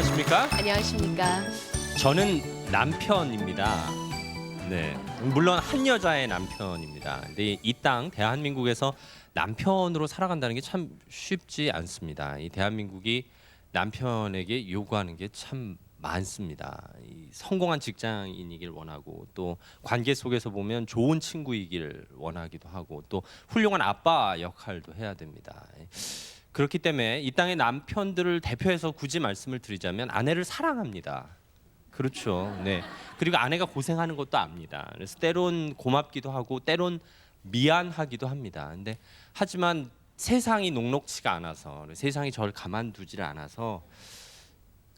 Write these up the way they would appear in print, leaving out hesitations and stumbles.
안녕하십니까? 안녕하십니까. 저는 남편입니다. 네, 물론 한 여자의 남편입니다. 근데 이 땅 대한민국에서 남편으로 살아간다는 게 참 쉽지 않습니다. 이 대한민국이 남편에게 요구하는 게 참 많습니다. 이 성공한 직장인이길 원하고 또 관계 속에서 보면 좋은 친구이길 원하기도 하고 또 훌륭한 아빠 역할도 해야 됩니다. 그렇기 때문에 이 땅의 남편들을 대표해서 굳이 말씀을 드리자면 아내를 사랑합니다. 그렇죠. 네. 그리고 아내가 고생하는 것도 압니다. 그래서 때론 고맙기도 하고 때론 미안하기도 합니다. 근데 하지만 세상이 녹록치가 않아서 세상이 저를 가만두지를 않아서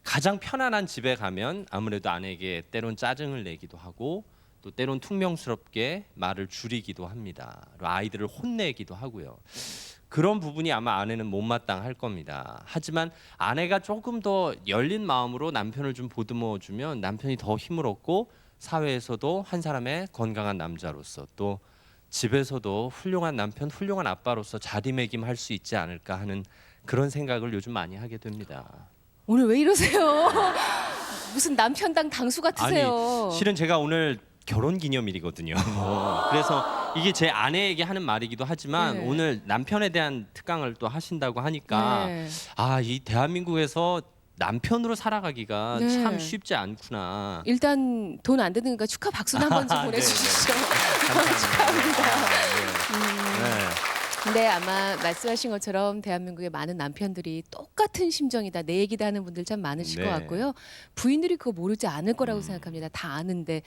가장 편안한 집에 가면 아무래도 아내에게 때론 짜증을 내기도 하고 또 때론 퉁명스럽게 말을 줄이기도 합니다. 그리고 아이들을 혼내기도 하고요. 그런 부분이 아마 아내는 못마땅할 겁니다. 하지만 아내가 조금 더 열린 마음으로 남편을 좀 보듬어 주면 남편이 더 힘을 얻고 사회에서도 한 사람의 건강한 남자로서 또 집에서도 훌륭한 남편, 훌륭한 아빠로서 자리매김할 수 있지 않을까 하는 그런 생각을 요즘 많이 하게 됩니다. 오늘 왜 이러세요? 무슨 남편당 당수 같으세요? 아니, 실은 제가 오늘 결혼 기념일이거든요. 그래서 이게 제 아내에게 하는 말이기도 하지만 네. 오늘 남편에 대한 특강을 또 하신다고 하니까 네. 이 대한민국에서 남편으로 살아가기가 네. 참 쉽지 않구나. 일단 돈 안 드니까 축하 박수도 한 번 좀 네, 보내주시죠. 감사합니다. 축하합니다. 네. 근데 아마 말씀하신 것처럼 대한민국의 많은 남편들이 똑같은 심정이다, 내 얘기다 하는 분들 참 많으실 네. 것 같고요. 부인들이 그거 모르지 않을 거라고 생각합니다. 다 아는데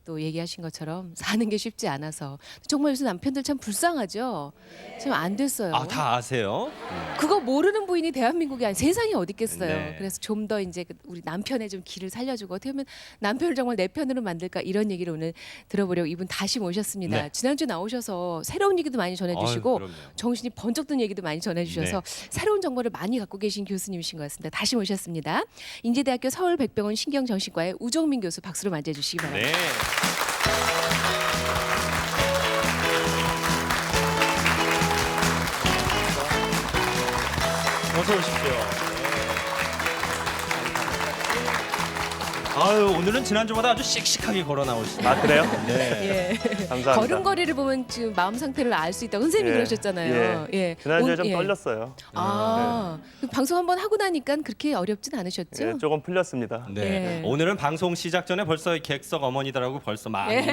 또 얘기하신 것처럼 사는 게 쉽지 않아서 정말 요새 남편들 참 불쌍하죠. 참 안 됐어요. 다 아세요? 그거 모르는 부인이 대한민국이 아니 세상에 어디 있겠어요. 네. 그래서 좀 더 이제 우리 남편의 좀 길을 살려주고 어떻게 하면 남편을 정말 내 편으로 만들까 이런 얘기를 오늘 들어보려고 이분 다시 모셨습니다. 네. 지난주 나오셔서 새로운 얘기도 많이 전해주시고 그럼요. 정신이 번쩍 든 얘기도 많이 전해주셔서 새로운 정보를 많이 갖고 계신 교수님이신 것 같습니다. 다시 모셨습니다. 인제대학교 서울백병원 신경정신과의 우종민 교수 박수로 맞이해주시기 바랍니다. 네. 어서 오십시오. 아유, 오늘은 지난주보다 아주 씩씩하게 걸어 나오시네요. 아 그래요? 네. 예. 감사합니다. 걸음걸이를 보면 지금 마음 상태를 알 수 있다고 선생님이 예. 그러셨잖아요. 예. 지난주에 좀 예. 떨렸어요. 그 방송 한번 하고 나니까 그렇게 어렵진 않으셨죠? 예, 조금 풀렸습니다. 네. 예. 오늘은 방송 시작 전에 벌써 객석 어머니들하고 벌써 많이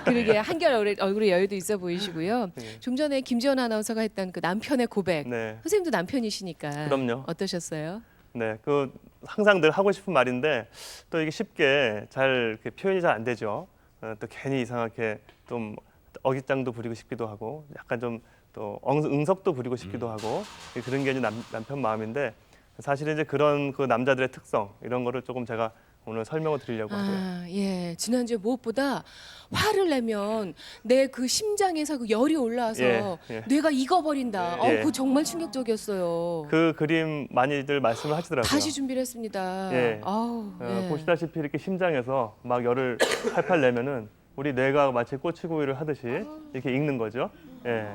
그러게 한결 얼굴에 여유도 있어 보이시고요. 좀 전에 김지연 아나운서가 했던 그 남편의 고백. 네, 선생님도 남편이시니까 그럼요. 어떠셨어요? 네, 그 항상 늘 하고 싶은 말인데 또 이게 쉽게 잘 이렇게 표현이 잘 안 되죠. 또 괜히 이상하게 좀 어깃장도 부리고 싶기도 하고, 약간 좀 또 응석도 부리고 싶기도 하고 그런 게 이제 남편 마음인데 사실은 이제 그런 그 남자들의 특성 이런 거를 조금 제가 오늘 설명을 드리려고 하고요. 예. 지난주에 무엇보다 화를 내면 내 그 심장에서 그 열이 올라와서 예, 예. 뇌가 익어버린다. 예. 그거 정말 충격적이었어요. 그 그림 많이들 말씀을 하시더라고요. 다시 준비를 했습니다. 예. 아우, 예. 보시다시피 이렇게 심장에서 막 열을 팔팔 내면은 우리 뇌가 마치 꼬치구이를 하듯이 이렇게 익는 거죠. 예.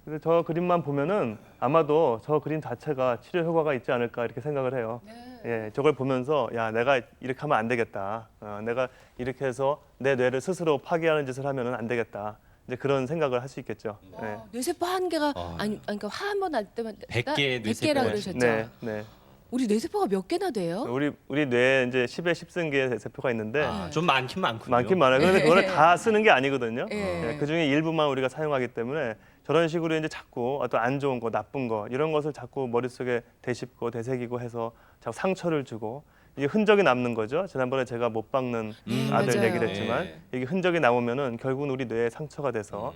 그래서 저 그림만 보면은 아마도 저 그림 자체가 치료 효과가 있지 않을까 이렇게 생각을 해요. 예, 저걸 보면서 야 내가 이렇게 하면 안 되겠다. 내가 이렇게 해서 내 뇌를 스스로 파괴하는 짓을 하면은 안 되겠다. 이제 그런 생각을 할 수 있겠죠. 예. 뇌세포 한 개가 그러니까 화 한 번 날 때만 100개의 100개라 뇌세포가 그러셨죠. 네, 네. 우리 뇌세포가 몇 개나 돼요? 우리 뇌에 이제 10에 10승계의 세포가 있는데 좀 많긴 많군요. 많긴 많아요. 그런데 그거를 다 쓰는 게 아니거든요. 예. 그 중에 일부만 우리가 사용하기 때문에 저런 식으로 이제 자꾸 어떤 안 좋은 거, 나쁜 거 이런 것을 자꾸 머릿속에 되씹고 되새기고 해서 자꾸 상처를 주고 이게 흔적이 남는 거죠. 지난번에 제가 못 박는 아들 맞아요. 얘기를 했지만 이게 흔적이 남으면은 결국은 우리 뇌에 상처가 돼서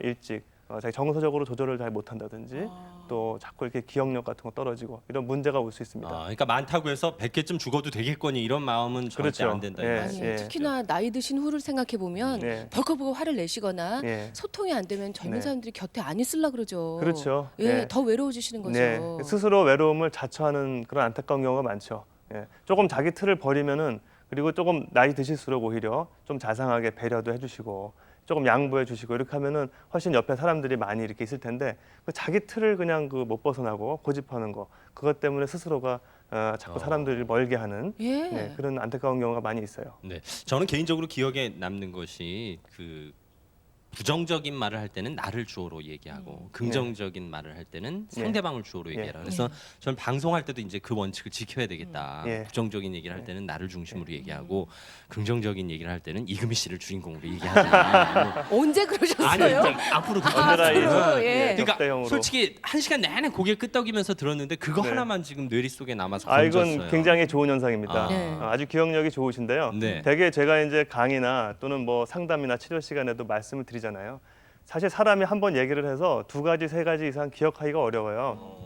일찍 자기 정서적으로 조절을 잘 못한다든지 또 자꾸 이렇게 기억력 같은 거 떨어지고 이런 문제가 올 수 있습니다. 그러니까 많다고 해서 100개쯤 죽어도 되겠거니 이런 마음은 절대 그렇죠. 안 된다. 예. 아니, 특히나 나이 드신 후를 생각해 보면 예. 벌컥벌컥 화를 내시거나 예. 소통이 안 되면 젊은 네. 사람들이 곁에 안 있으려 그러죠. 그렇죠. 예, 예. 더 외로워지시는 거죠. 네, 스스로 외로움을 자처하는 그런 안타까운 경우가 많죠. 예, 조금 자기 틀을 버리면은 그리고 조금 나이 드실수록 오히려 좀 자상하게 배려도 해주시고 조금 양보해 주시고 이렇게 하면은 훨씬 옆에 사람들이 많이 이렇게 있을 텐데 그 자기 틀을 그냥 그 못 벗어나고 고집하는 거 그것 때문에 스스로가 자꾸 사람들을 멀게 하는 예. 네, 그런 안타까운 경우가 많이 있어요. 네, 저는 개인적으로 기억에 남는 것이 그 부정적인 말을 할 때는 나를 주어로 얘기하고 긍정적인 말을 할 때는 상대방을 주어로 얘기해라. 그래서 저는 방송할 때도 이제 그 원칙을 지켜야 되겠다. 예. 부정적인 얘기를 할 때는 나를 중심으로 얘기하고 긍정적인 얘기를 할 때는 이금희 씨를 주인공으로 얘기하자. 언제 아니, 그러셨어요? 앞으로 언제나 앞으로, 예. 그러니까 적대형으로. 솔직히 한 시간 내내 고개 끄덕이면서 들었는데 그거 네. 하나만 지금 뇌리 속에 남아서 아, 건졌어요. 이건 굉장히 좋은 현상입니다. 아. 네. 아주 기억력이 좋으신데요. 네. 대개 제가 이제 강의나 또는 뭐 상담이나 치료 시간에도 말씀을 드리잖아요. 사실 사람이 한 번 얘기를 해서 2가지, 3가지 이상 기억하기가 어려워요.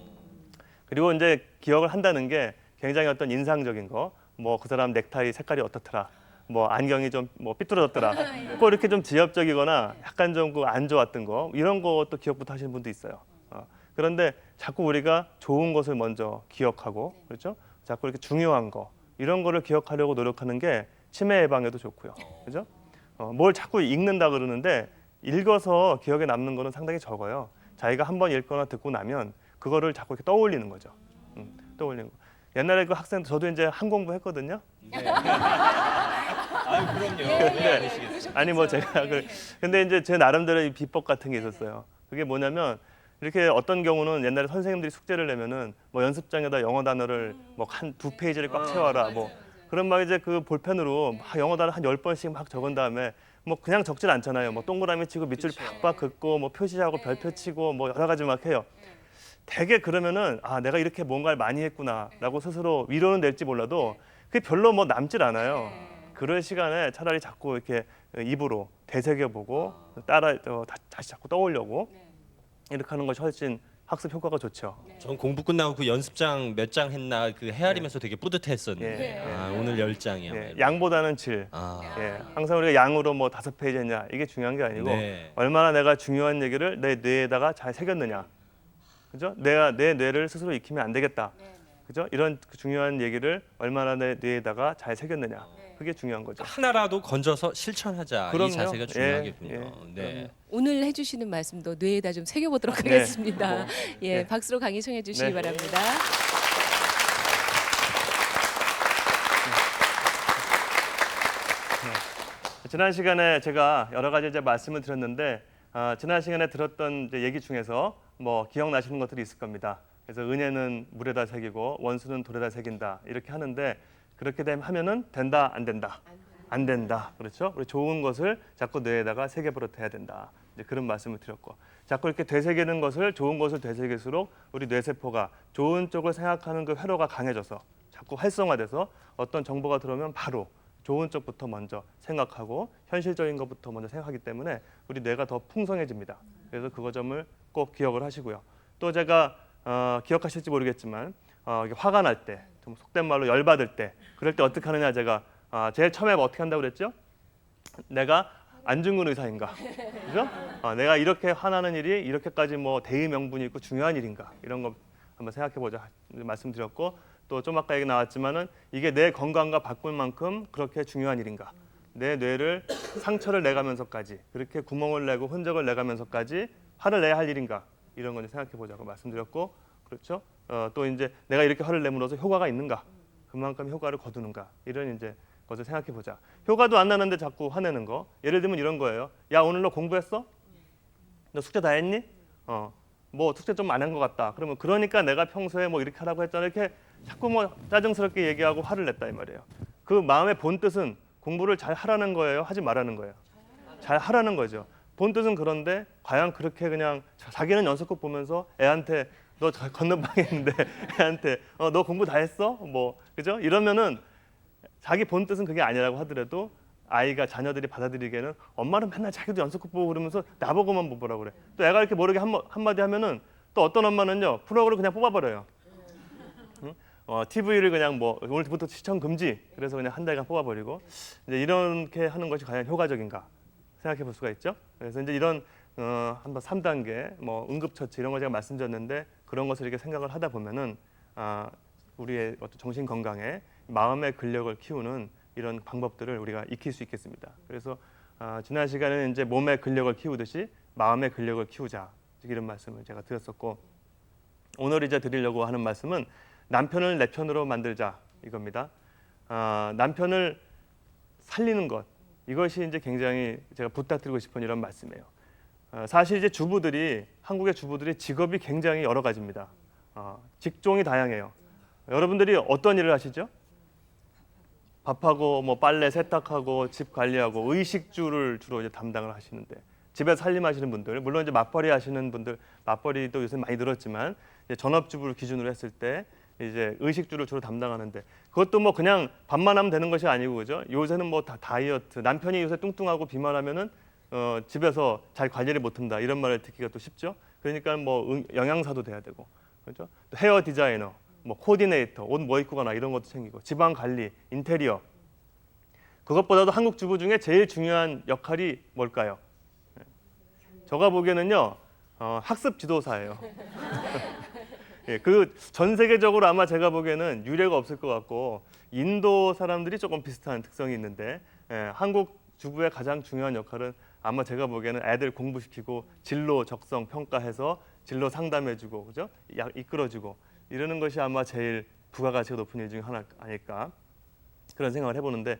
그리고 이제 기억을 한다는 게 굉장히 어떤 인상적인 거, 뭐 그 사람 넥타이 색깔이 어떻더라, 뭐 안경이 좀 뭐 삐뚤어졌더라, 꼭 이렇게 좀 지엽적이거나 약간 좀 그 안 좋았던 거 이런 것도 기억부터 하시는 분도 있어요. 그런데 자꾸 우리가 좋은 것을 먼저 기억하고 그렇죠? 자꾸 이렇게 중요한 거 이런 거를 기억하려고 노력하는 게 치매 예방에도 좋고요. 그죠? 뭘 자꾸 읽는다 그러는데 읽어서 기억에 남는 거는 상당히 적어요. 자기가 한번 읽거나 듣고 나면 그거를 자꾸 이렇게 떠올리는 거죠. 떠올리는 거. 옛날에 그 학생 저도 이제 한 공부했거든요. 아유 그럼요. 왜 안 하시겠어요? 아니 뭐 제가 근데 이제 제 나름대로의 비법 같은 게 있었어요. 그게 뭐냐면 이렇게 어떤 경우는 옛날에 선생님들이 숙제를 내면은 뭐 연습장에다 영어 단어를 뭐 한 2페이지를 꽉 채워라 뭐 그런 막 이제 그 볼펜으로 막 영어 단어 한 10번씩 막 적은 다음에 뭐 그냥 적질 않잖아요. 뭐 동그라미 치고 밑줄 팍팍 긋고 뭐 표시하고 별표 치고 뭐 여러 가지 막 해요. 되게 그러면은 아 내가 이렇게 뭔가를 많이 했구나라고 스스로 위로는 낼지 몰라도 그게 별로 뭐 남질 않아요. 그럴 시간에 차라리 자꾸 이렇게 입으로 되새겨보고 따라 다시 자꾸 떠올려고 이렇게 하는 것이 훨씬 학습 효과가 좋죠. 전 공부 끝나고 그 연습장 몇 장 했나 그 헤아리면서 되게 뿌듯했었는데 예. 아, 오늘 10장이야. 예, 양보다는 질. 아, 예, 항상 우리가 양으로 뭐 5페이지 했냐 이게 중요한 게 아니고 네. 얼마나 내가 중요한 얘기를 내 뇌에다가 잘 새겼느냐. 그죠? 내가 내 뇌를 스스로 익히면 안 되겠다. 그죠? 이런 그 중요한 얘기를 얼마나 내 뇌에다가 잘 새겼느냐. 그게 중요한 거죠. 하나라도 건져서 실천하자. 그럼요. 이 자세가 예, 중요하겠군요. 예, 네. 그럼요. 오늘 해주시는 말씀도 뇌에다 좀 새겨보도록 네. 하겠습니다. 뭐, 예, 네. 박수로 강의 청해 주시기 네. 바랍니다. 지난 시간에 제가 여러 가지 이제 말씀을 드렸는데 지난 시간에 들었던 이제 얘기 중에서 뭐 기억나시는 것들이 있을 겁니다. 그래서 은혜는 물에다 새기고 원수는 돌에다 새긴다 이렇게 하는데 그렇게 하면은 된다 안 된다 안 된다 그렇죠? 우리 좋은 것을 자꾸 뇌에다가 새겨버릇해야 된다 이제 그런 말씀을 드렸고 자꾸 이렇게 되새기는 것을 좋은 것을 되새길수록 우리 뇌세포가 좋은 쪽을 생각하는 그 회로가 강해져서 자꾸 활성화돼서 어떤 정보가 들어오면 바로 좋은 쪽부터 먼저 생각하고 현실적인 것부터 먼저 생각하기 때문에 우리 뇌가 더 풍성해집니다. 그래서 그거 점을 꼭 기억을 하시고요. 또 제가 기억하실지 모르겠지만 이게 화가 날 때, 좀 속된 말로 열받을 때, 그럴 때 어떻게 하느냐 제가 제일 처음에 어떻게 한다고 그랬죠? 내가 안중근 의사인가, 그죠? 내가 이렇게 화나는 일이 이렇게까지 뭐 대의 명분이 있고 중요한 일인가 이런 거 한번 생각해보자 말씀드렸고 또 좀 아까 얘기 나왔지만은 이게 내 건강과 바꿀 만큼 그렇게 중요한 일인가? 내 뇌를 상처를 내가면서까지 그렇게 구멍을 내고 흔적을 내가면서까지 화를 내야 할 일인가? 이런 걸 생각해보자고 말씀드렸고 그렇죠? 또 이제 내가 이렇게 화를 내므로써 효과가 있는가? 그만큼 효과를 거두는가? 이런 이제 것을 생각해보자. 효과도 안 나는데 자꾸 화내는 거. 예를 들면 이런 거예요. 야 오늘 너 공부했어? 너 숙제 다 했니? 뭐 숙제 좀 안 한 것 같다. 그러면 그러니까 내가 평소에 뭐 이렇게 하라고 했잖아. 이렇게 자꾸 뭐 짜증스럽게 얘기하고 화를 냈다 이 말이에요. 그 마음의 본 뜻은 공부를 잘 하라는 거예요, 하지 말라는 거예요. 잘 하라는 거죠. 본 뜻은 그런데 과연 그렇게 그냥 자기는 연습국 보면서 애한테 너 건너방에 있는데 애한테 너 공부 다 했어? 뭐 그죠? 이러면은 자기 본 뜻은 그게 아니라고 하더라도 아이가 자녀들이 받아들이기에는 엄마는 맨날 자기도 연습국 보고 그러면서 나보고만 보라고 그래. 또 애가 이렇게 모르게 한마디 하면은 또 어떤 엄마는요 프로그램을 그냥 뽑아버려요. TV를 그냥 뭐 오늘부터 시청 금지. 그래서 그냥 한 달간 뽑아버리고 이제 이렇게 하는 것이 과연 효과적인가 생각해볼 수가 있죠. 그래서 이제 이런 한번 3단계 뭐 응급처치 이런 거 제가 말씀드렸는데 그런 것을 이렇게 생각을 하다 보면은 우리의 어떤 정신 건강에 마음의 근력을 키우는 이런 방법들을 우리가 익힐 수 있겠습니다. 그래서 지난 시간에는 이제 몸의 근력을 키우듯이 마음의 근력을 키우자 이런 말씀을 제가 드렸었고 오늘 이제 드리려고 하는 말씀은 남편을 내 편으로 만들자 이겁니다. 남편을 살리는 것 이것이 이제 굉장히 제가 부탁드리고 싶은 이런 말씀이에요. 사실 이제 한국의 주부들이 직업이 굉장히 여러 가지입니다. 직종이 다양해요. 여러분들이 어떤 일을 하시죠? 밥하고 뭐 빨래 세탁하고 집 관리하고 의식주를 주로 이제 담당을 하시는데 집에서 살림하시는 분들 물론 이제 맞벌이 하시는 분들 맞벌이도 요새 많이 늘었지만 이제 전업주부를 기준으로 했을 때 이제 의식주를 주로 담당하는데 그것도 뭐 그냥 밥만 하면 되는 것이 아니고 그죠? 요새는 뭐 다 다이어트 남편이 요새 뚱뚱하고 비만하면은 집에서 잘 관리를 못한다 이런 말을 듣기가 또 쉽죠. 그러니까 뭐 영양사도 돼야 되고 그렇죠. 또 헤어 디자이너, 뭐 코디네이터, 옷 뭐 입고 가나 이런 것도 챙기고 지방 관리, 인테리어. 그것보다도 한국 주부 중에 제일 중요한 역할이 뭘까요? 제가 보기에는요 학습 지도사예요. 예, 그 전 세계적으로 아마 제가 보기에는 유례가 없을 것 같고 인도 사람들이 조금 비슷한 특성이 있는데 한국 주부의 가장 중요한 역할은 아마 제가 보기에는 애들 공부시키고 진로 적성 평가해서 진로 상담해주고 그죠? 이끌어주고 이러는 것이 아마 제일 부가가치가 높은 일 중에 하나 아닐까 그런 생각을 해보는데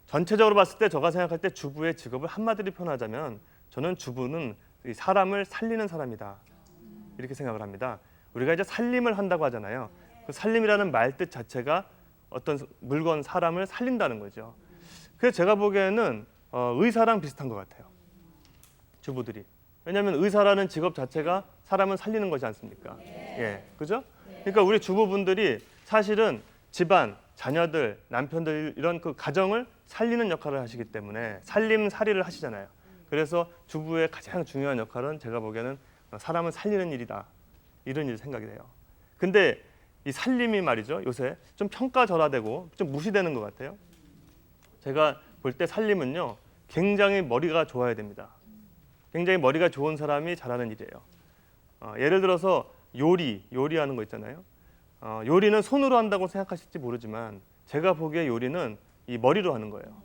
전체적으로 봤을 때 제가 생각할 때 주부의 직업을 한마디로 표현하자면 저는 주부는 이 사람을 살리는 사람이다 이렇게 생각을 합니다. 우리가 이제 살림을 한다고 하잖아요. 그 살림이라는 말뜻 자체가 어떤 물건, 사람을 살린다는 거죠. 그래서 제가 보기에는 의사랑 비슷한 것 같아요. 주부들이. 왜냐하면 의사라는 직업 자체가 사람을 살리는 거지 않습니까? 예, 그죠? 그러니까 우리 주부분들이 사실은 집안, 자녀들, 남편들 이런 그 가정을 살리는 역할을 하시기 때문에 살림살이를 하시잖아요. 그래서 주부의 가장 중요한 역할은 제가 보기에는 사람을 살리는 일이다. 이런 일 생각이 돼요. 근데 이 살림이 말이죠. 요새 좀 평가절하되고 좀 무시되는 것 같아요. 제가 볼 때 살림은요. 굉장히 머리가 좋아야 됩니다. 굉장히 머리가 좋은 사람이 잘하는 일이에요. 예를 들어서 요리하는 거 있잖아요. 요리는 손으로 한다고 생각하실지 모르지만 제가 보기에 요리는 이 머리로 하는 거예요.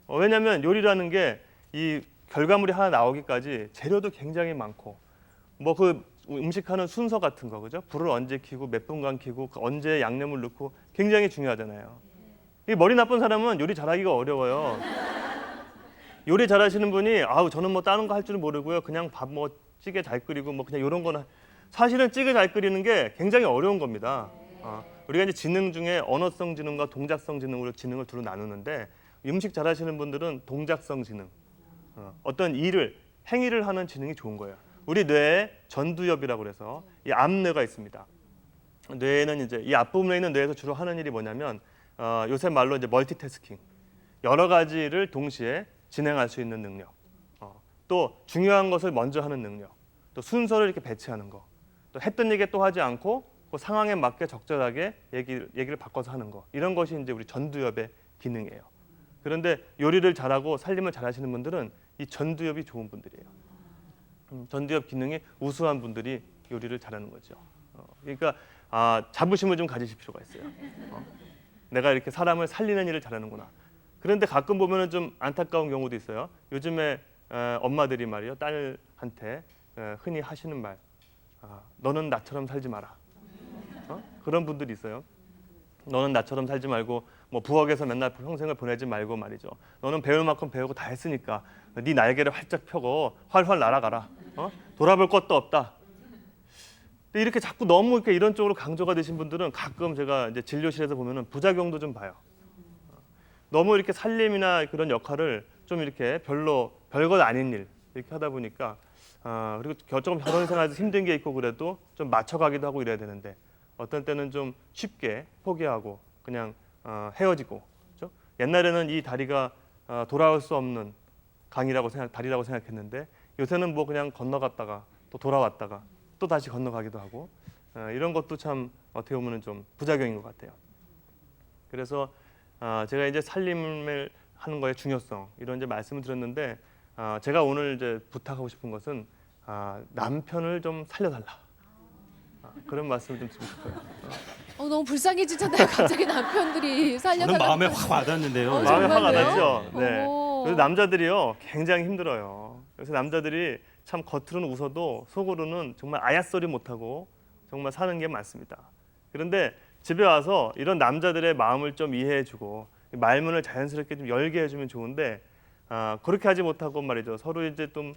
왜냐하면 요리라는 게 이 결과물이 하나 나오기까지 재료도 굉장히 많고 뭐 그 음식하는 순서 같은 거 그죠? 불을 언제 켜고 몇 분간 켜고 언제 양념을 넣고 굉장히 중요하잖아요. 이 머리 나쁜 사람은 요리 잘하기가 어려워요. 요리 잘하시는 분이 아우 저는 뭐 다른 거 할 줄 모르고요. 그냥 밥 뭐 찌개 잘 끓이고 뭐 그냥 이런 거는 사실은 찌개 잘 끓이는 게 굉장히 어려운 겁니다. 우리가 이제 지능 중에 언어성 지능과 동작성 지능으로 지능을 두루 나누는데 음식 잘하시는 분들은 동작성 지능, 어떤 행위를 하는 지능이 좋은 거예요. 우리 뇌에 전두엽이라고 그래서 이 앞뇌가 있습니다. 뇌에는 이제 이 앞부분에 있는 뇌에서 주로 하는 일이 뭐냐면 요새 말로 이제 멀티태스킹, 여러 가지를 동시에 진행할 수 있는 능력, 또 중요한 것을 먼저 하는 능력, 또 순서를 이렇게 배치하는 거, 또 했던 얘기 또 하지 않고 그 상황에 맞게 적절하게 얘기를 바꿔서 하는 거, 이런 것이 이제 우리 전두엽의 기능이에요. 그런데 요리를 잘하고 살림을 잘하시는 분들은 이 전두엽이 좋은 분들이에요. 전두엽 기능이 우수한 분들이 요리를 잘하는 거죠. 그러니까 자부심을 좀 가지실 필요가 있어요. 내가 이렇게 사람을 살리는 일을 잘하는구나. 그런데 가끔 보면은 좀 안타까운 경우도 있어요. 요즘에 엄마들이 말이요 딸한테 흔히 하시는 말, 너는 나처럼 살지 마라. 그런 분들이 있어요. 너는 나처럼 살지 말고 뭐 부엌에서 맨날 평생을 보내지 말고 말이죠. 너는 배울 만큼 배우고 다 했으니까 네 날개를 활짝 펴고 활활 날아가라. 돌아볼 것도 없다. 근데 이렇게 자꾸 너무 이렇게 이런 쪽으로 강조가 되신 분들은 가끔 제가 이제 진료실에서 보면은 부작용도 좀 봐요. 너무 이렇게 살림이나 그런 역할을 좀 이렇게 별것 아닌 일 이렇게 하다 보니까 그리고 조금 결혼 생활에서 힘든 게 있고 그래도 좀 맞춰가기도 하고 이래야 되는데 어떤 때는 좀 쉽게 포기하고 그냥 헤어지고 그렇죠? 옛날에는 이 다리가 돌아올 수 없는 다리라고 생각했는데 요새는 뭐 그냥 건너갔다가 또 돌아왔다가 또 다시 건너가기도 하고 이런 것도 참 어떻게 보면 좀 부작용인 것 같아요. 그래서 제가 이제 살림을 하는 거의 중요성 이런 이제 말씀을 드렸는데 제가 오늘 이제 부탁하고 싶은 것은 남편을 좀 살려달라. 그런 말씀을 좀 드리고 싶어요. 너무 불쌍해지잖아요. 갑자기 남편들이 저는 살려달라고. 마음에 확 와닿는데요. 마음에 화가 정말요? 나죠. 네. 어머. 그래서 남자들이요 굉장히 힘들어요. 그래서 남자들이 참 겉으로는 웃어도 속으로는 정말 아야 소리 못하고 정말 사는 게 많습니다. 그런데 집에 와서 이런 남자들의 마음을 좀 이해해주고 말문을 자연스럽게 좀 열게 해주면 좋은데 그렇게 하지 못하고 말이죠. 서로 이제 좀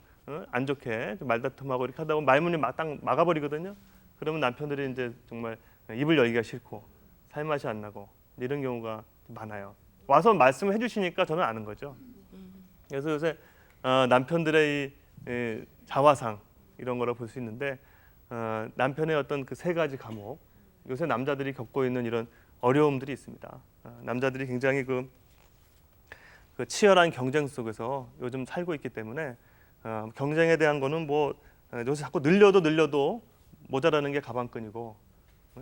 안 좋게 좀 말다툼하고 이렇게 하다 보면 말문이 딱 막아버리거든요. 그러면 남편들이 이제 정말 입을 열기가 싫고 살맛이 안 나고 이런 경우가 많아요. 와서 말씀을 해주시니까 저는 아는 거죠. 그래서 요새 남편들의 이 자화상 이런 거를 볼 수 있는데 남편의 어떤 그 세 가지 과목 요새 남자들이 겪고 있는 이런 어려움들이 있습니다. 남자들이 굉장히 그 치열한 경쟁 속에서 요즘 살고 있기 때문에 경쟁에 대한 거는 뭐 요새 자꾸 늘려도 모자라는 게 가방끈이고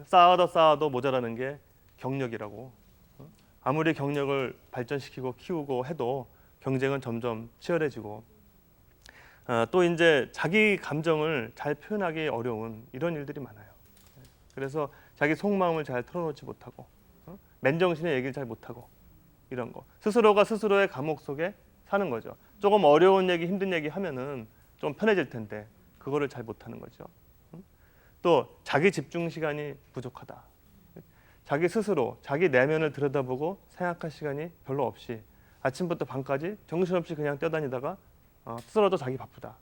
쌓아도 모자라는 게 경력이라고. 아무리 경력을 발전시키고 키우고 해도 경쟁은 점점 치열해지고 또 이제 자기 감정을 잘 표현하기 어려운 이런 일들이 많아요. 그래서 자기 속마음을 잘 털어놓지 못하고 맨정신에 얘기를 잘 못하고 이런 거 스스로가 스스로의 감옥 속에 사는 거죠. 조금 어려운 얘기 힘든 얘기 하면은 좀 편해질 텐데 그거를 잘 못하는 거죠. 또 자기 집중 시간이 부족하다. 자기 스스로 자기 내면을 들여다보고 생각할 시간이 별로 없이 아침부터 밤까지 정신없이 그냥 뛰어다니다가 스스로도 자기 바쁘다.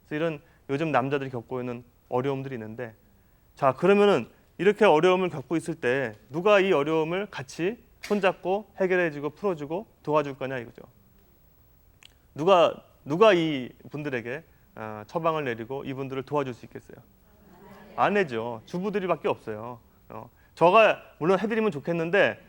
그래서 이런 요즘 남자들이 겪고 있는 어려움들이 있는데 자 그러면은 이렇게 어려움을 겪고 있을 때 누가 이 어려움을 같이 손잡고 해결해주고 풀어주고 도와줄 거냐 이거죠. 누가 이 분들에게 처방을 내리고 이분들을 도와줄 수 있겠어요? 아내죠. 주부들이밖에 없어요. 저가 물론 해드리면 좋겠는데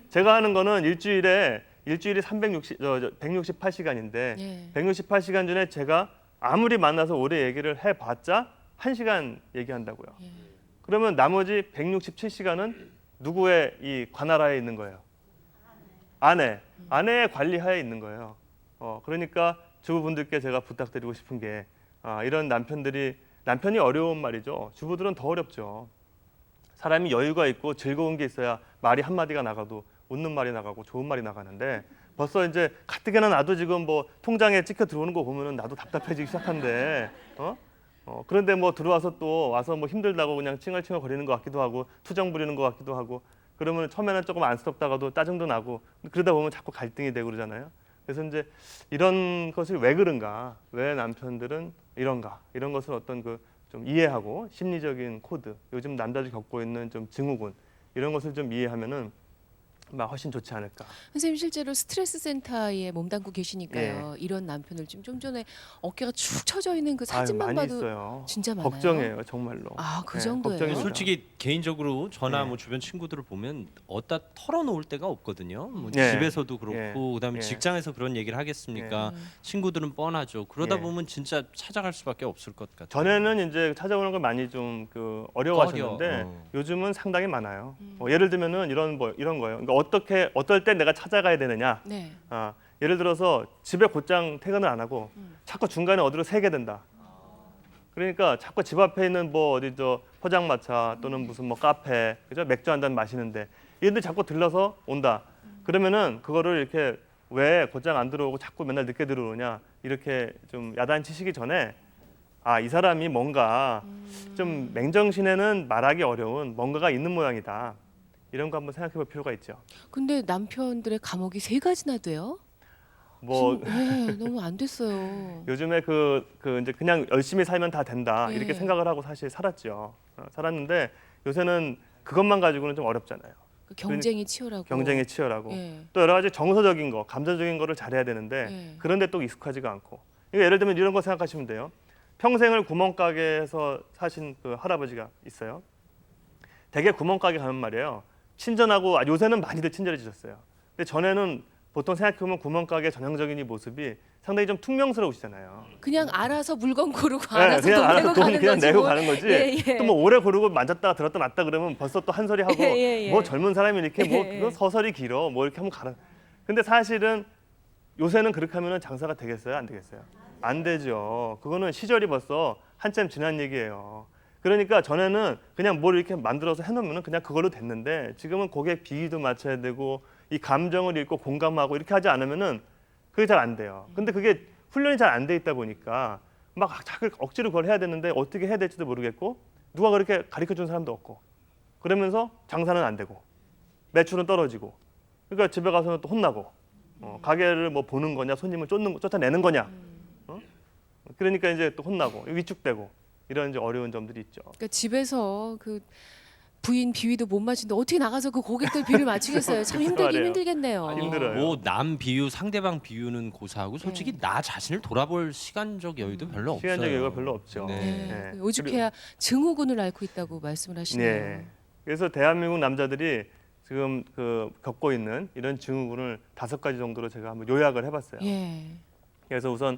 제가 하는 거는 일주일에 168시간인데 예. 168시간 중에 제가 아무리 만나서 오래 얘기를 해봤자 1시간 얘기한다고요. 예. 그러면 나머지 167시간은 누구의 이 관할하에 있는 거예요? 아내의 관리하에 있는 거예요. 그러니까 주부분들께 제가 부탁드리고 싶은 게 이런 남편이 어려운 말이죠. 주부들은 더 어렵죠. 사람이 여유가 있고 즐거운 게 있어야 말이 한마디가 나가도 웃는 말이 나가고 좋은 말이 나가는데 벌써 이제 가뜩이나 나도 지금 뭐 통장에 찍혀 들어오는 거 보면은 나도 답답해지기 시작한데 그런데 뭐 들어와서 또 와서 뭐 힘들다고 그냥 칭얼칭얼 거리는 것 같기도 하고 투정 부리는 것 같기도 하고 그러면 처음에는 조금 안쓰럽다가도 짜증도 나고 그러다 보면 자꾸 갈등이 되고 그러잖아요. 그래서 이제 이런 것을 왜 그런가, 왜 남편들은 이런가 이런 것을 어떤 그 좀 이해하고 심리적인 코드, 요즘 남자들이 겪고 있는 좀 증후군 이런 것을 좀 이해하면은 막 훨씬 좋지 않을까. 선생님 실제로 스트레스 센터에 몸담고 계시니까요. 이런 남편을 좀 전에 어깨가 축 처져 있는 그 사진만 많이 봐도 있어요. 진짜 많아요. 걱정이에요, 정말로. 그 네, 정도예요? 걱정입니다. 솔직히 개인적으로 저나 예. 뭐 주변 친구들을 보면 어디다 털어놓을 데가 없거든요. 뭐 예. 집에서도 그렇고 예. 그다음에 예. 직장에서 그런 얘기를 하겠습니까? 예. 친구들은 뻔하죠. 그러다 예. 보면 진짜 찾아갈 수밖에 없을 것 같아요. 전에는 이제 찾아오는 걸 많이 좀 어려워하셨는데 꺼려. 요즘은 상당히 많아요. 예를 들면은 이런 거예요. 그러니까 어떨 때 내가 찾아가야 되느냐. 네. 예를 들어서 집에 곧장 퇴근을 안 하고 자꾸 중간에 어디로 새게 된다. 그러니까 자꾸 집 앞에 있는 뭐 어디 포장마차 또는 무슨 뭐 카페, 그죠? 맥주 한 잔 마시는데 이런데 자꾸 들러서 온다. 그러면은 그거를 이렇게 왜 곧장 안 들어오고 자꾸 맨날 늦게 들어오냐 이렇게 좀 야단치시기 전에 이 사람이 뭔가 좀 맨정신에는 말하기 어려운 뭔가가 있는 모양이다. 이런 거 한번 생각해 볼 필요가 있죠. 근데 남편들의 감옥이 3가지나 돼요? 뭐 너무 안 됐어요. 요즘에 이제 그냥 열심히 살면 다 된다 예. 이렇게 생각을 하고 사실 살았죠. 살았는데 요새는 그것만 가지고는 좀 어렵잖아요. 그 경쟁이 치열하고. 경쟁이 치열하고 예. 또 여러 가지 정서적인 거, 감정적인 거를 잘해야 되는데 예. 그런데 또 익숙하지가 않고. 그러니까 예를 들면 이런 거 생각하시면 돼요. 평생을 구멍가게에서 사신 그 할아버지가 있어요. 되게 구멍가게 가면 말이에요. 친절하고 요새는 많이들 친절해지셨어요. 근데 전에는 보통 생각해보면 구멍가게 전형적인 이 모습이 상당히 좀 퉁명스러우시잖아요. 그냥 알아서 물건 고르고 네, 알아서 그냥 돈 알아서 내고 돈 가는 그냥 거지. 내고 뭐. 가는 거지. 예, 예. 또 뭐 오래 고르고 만졌다가 들었다 놨다 그러면 벌써 또 한 소리 하고 예, 예. 뭐 젊은 사람이 이렇게 뭐 예, 예. 그거 서설이 길어 뭐 이렇게 하면 가라. 근데 사실은 요새는 그렇게 하면은 장사가 되겠어요, 안 되겠어요? 안 되죠. 그거는 시절이 벌써 한참 지난 얘기예요. 그러니까 전에는 그냥 뭘 이렇게 만들어서 해놓으면 그냥 그걸로 됐는데 지금은 고객 비위도 맞춰야 되고 이 감정을 읽고 공감하고 이렇게 하지 않으면은 그게 잘 안 돼요. 근데 그게 훈련이 잘 안 돼 있다 보니까 막 자꾸 억지로 그걸 해야 되는데 어떻게 해야 될지도 모르겠고 누가 그렇게 가르쳐 준 사람도 없고 그러면서 장사는 안 되고 매출은 떨어지고 그러니까 집에 가서는 또 혼나고 가게를 뭐 보는 거냐 손님을 쫓아내는 거냐 그러니까 이제 또 혼나고 위축되고 이런 이제 어려운 점들이 있죠. 그러니까 집에서 그 부인 비위도 못 맞추는데 어떻게 나가서 그 고객들 비위를 맞추겠어요. 참 힘들긴 말이에요. 힘들겠네요. 힘들어요. 뭐 남 비유, 상대방 비유는 고사하고 솔직히 네. 나 자신을 돌아볼 시간적 여유도 별로 없어요. 시간적 여유가 별로 없죠. 네. 네. 그 오죽해야 증후군을 앓고 있다고 말씀을 하시네요. 네. 그래서 대한민국 남자들이 지금 그 겪고 있는 이런 증후군을 5가지 정도로 제가 한번 요약을 해봤어요. 예. 그래서 우선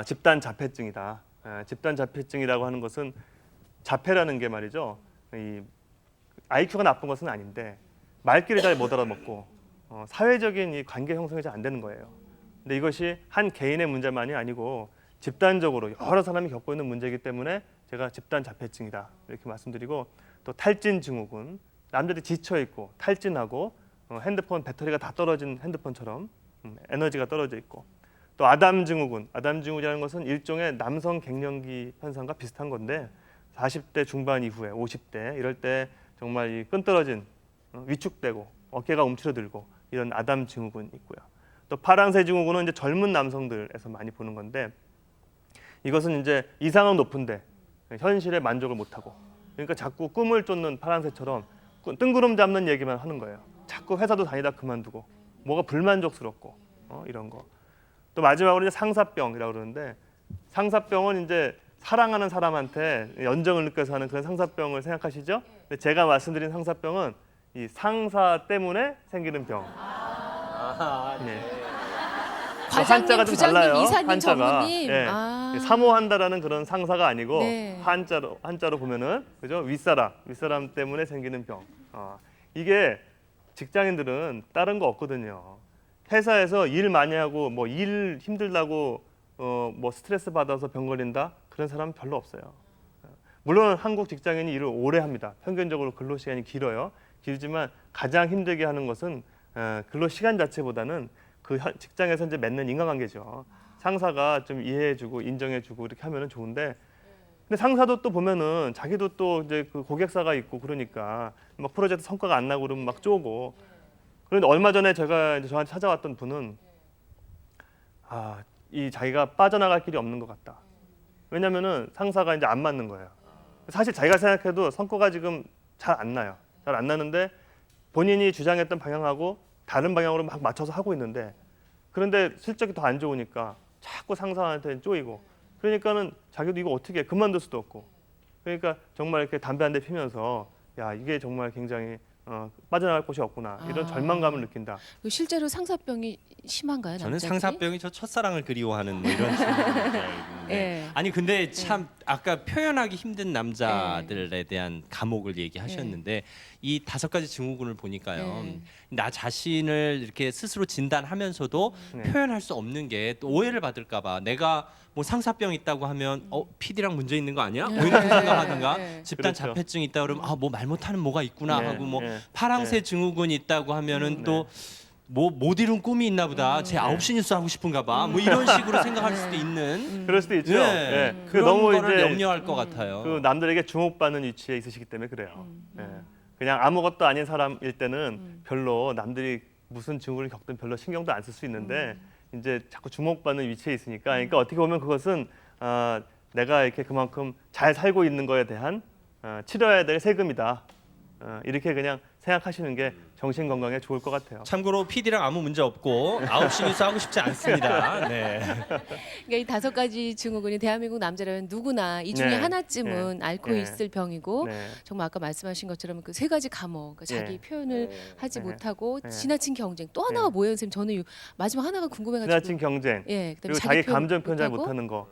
집단 자폐증이다. 집단 자폐증이라고 하는 것은 자폐라는 게 말이죠. 이 IQ가 나쁜 것은 아닌데 말귀를 잘 못 알아먹고 사회적인 이 관계 형성이 잘 안 되는 거예요. 근데 이것이 한 개인의 문제만이 아니고 집단적으로 여러 사람이 겪고 있는 문제이기 때문에 제가 집단 자폐증이다 이렇게 말씀드리고 또 탈진 증후군 남들이 지쳐 있고 탈진하고 핸드폰 배터리가 다 떨어진 핸드폰처럼 에너지가 떨어져 있고 또 아담 증후군 아담 증후군이라는 것은 일종의 남성 갱년기 현상과 비슷한 건데 40대 중반 이후에 50대 이럴 때 정말 이 끈떨어진 위축되고 어깨가 움츠러들고 이런 아담 증후군 있고요. 또 파랑새 증후군은 이제 젊은 남성들에서 많이 보는 건데 이것은 이제 이상은 높은데 현실에 만족을 못하고 그러니까 자꾸 꿈을 쫓는 파랑새처럼 뜬구름 잡는 얘기만 하는 거예요. 자꾸 회사도 다니다 그만두고 뭐가 불만족스럽고 이런 거. 또 마지막으로 이제 상사병이라고 그러는데 상사병은 이제 사랑하는 사람한테 연정을 느껴서 하는 그런 상사병을 생각하시죠? 근데 제가 말씀드린 상사병은 이 상사 때문에 생기는 병. 네. 과장님, 한자가 좀 부장님, 달라요. 이사님, 한자가. 전무님. 예. 아. 사모한다라는 그런 상사가 아니고 네. 한자로 보면은 그죠? 윗사람 때문에 생기는 병. 이게 직장인들은 다른 거 없거든요. 회사에서 일 많이 하고 뭐 일 힘들다고 뭐 스트레스 받아서 병 걸린다 그런 사람은 별로 없어요. 물론 한국 직장인이 일을 오래 합니다. 평균적으로 근로 시간이 길어요. 길지만 가장 힘들게 하는 것은 근로 시간 자체보다는 그 직장에서 이제 맺는 인간관계죠. 상사가 좀 이해해주고 인정해주고 이렇게 하면은 좋은데, 근데 상사도 또 보면은 자기도 또 이제 그 고객사가 있고 그러니까 막 프로젝트 성과가 안 나고 그러면 막 쪼고. 그런데 얼마 전에 제가 이제 저한테 찾아왔던 분은 이 자기가 빠져나갈 길이 없는 것 같다. 왜냐면은 상사가 이제 안 맞는 거예요. 사실 자기가 생각해도 성과가 지금 잘 안 나요. 잘 안 나는데 본인이 주장했던 방향하고 다른 방향으로 막 맞춰서 하고 있는데 그런데 실적이 더 안 좋으니까 자꾸 상사한테 쪼이고 그러니까는 자기도 이거 어떻게 해? 그만둘 수도 없고 그러니까 정말 이렇게 담배 한 대 피면서 야 이게 정말 굉장히 빠져나갈 곳이 없구나 이런 절망감을 느낀다. 실제로 상사병이 심한가요, 저는 남자들이? 상사병이 저 첫사랑을 그리워하는 뭐 이런 친구인데. 예. 아니 근데 참 아까 표현하기 힘든 남자들에 대한 감옥을 얘기하셨는데 이 5가지 증후군을 보니까요. 예. 나 자신을 이렇게 스스로 진단하면서도 네. 표현할 수 없는 게 또 오해를 받을까봐 내가 뭐 상사병 있다고 하면 PD랑 문제 있는 거 아니야? 뭐 이렇게 생각하든가 집단 그렇죠. 자폐증 있다 그러면 뭐 말 못하는 뭐가 있구나 네, 하고 뭐 네. 파랑새 네. 증후군이 있다고 하면은 네. 또 뭐 못 이룬 꿈이 있나 보다. 제 9시 뉴스 하고 싶은가 봐. 뭐 이런 식으로 생각할 수도 있는 그럴 수도 있죠. 예. 그 그런 너무 거를 이제 염려할 것 같아요. 그 남들에게 주목받는 위치에 있으시기 때문에 그래요. 예. 그냥 아무것도 아닌 사람일 때는 별로 남들이 무슨 증후를 겪든 별로 신경도 안 쓸 수 있는데 이제 자꾸 주목받는 위치에 있으니까 그러니까 어떻게 보면 그것은 내가 이렇게 그만큼 잘 살고 있는 거에 대한 치러야 될 세금이다. 이렇게 그냥 생각하시는 게 정신 건강에 좋을 것 같아요. 참고로 PD랑 아무 문제 없고 9시 뉴스 하고 싶지 않습니다. 네. 그러니까 이 5가지 증후군이 대한민국 남자라면 누구나 이 중에 네. 하나쯤은 네. 앓고 네. 있을 병이고 네. 정말 아까 말씀하신 것처럼 그 3가지 감옥, 그러니까 자기 표현을 하지 네. 못하고 네. 지나친 경쟁. 또 하나가 뭐예요, 선생님? 저는 마지막 하나가 궁금해가지고. 지나친 경쟁 예, 그다음에 그리고 자기 표현 감정 표현 잘 못하고 못하는 거.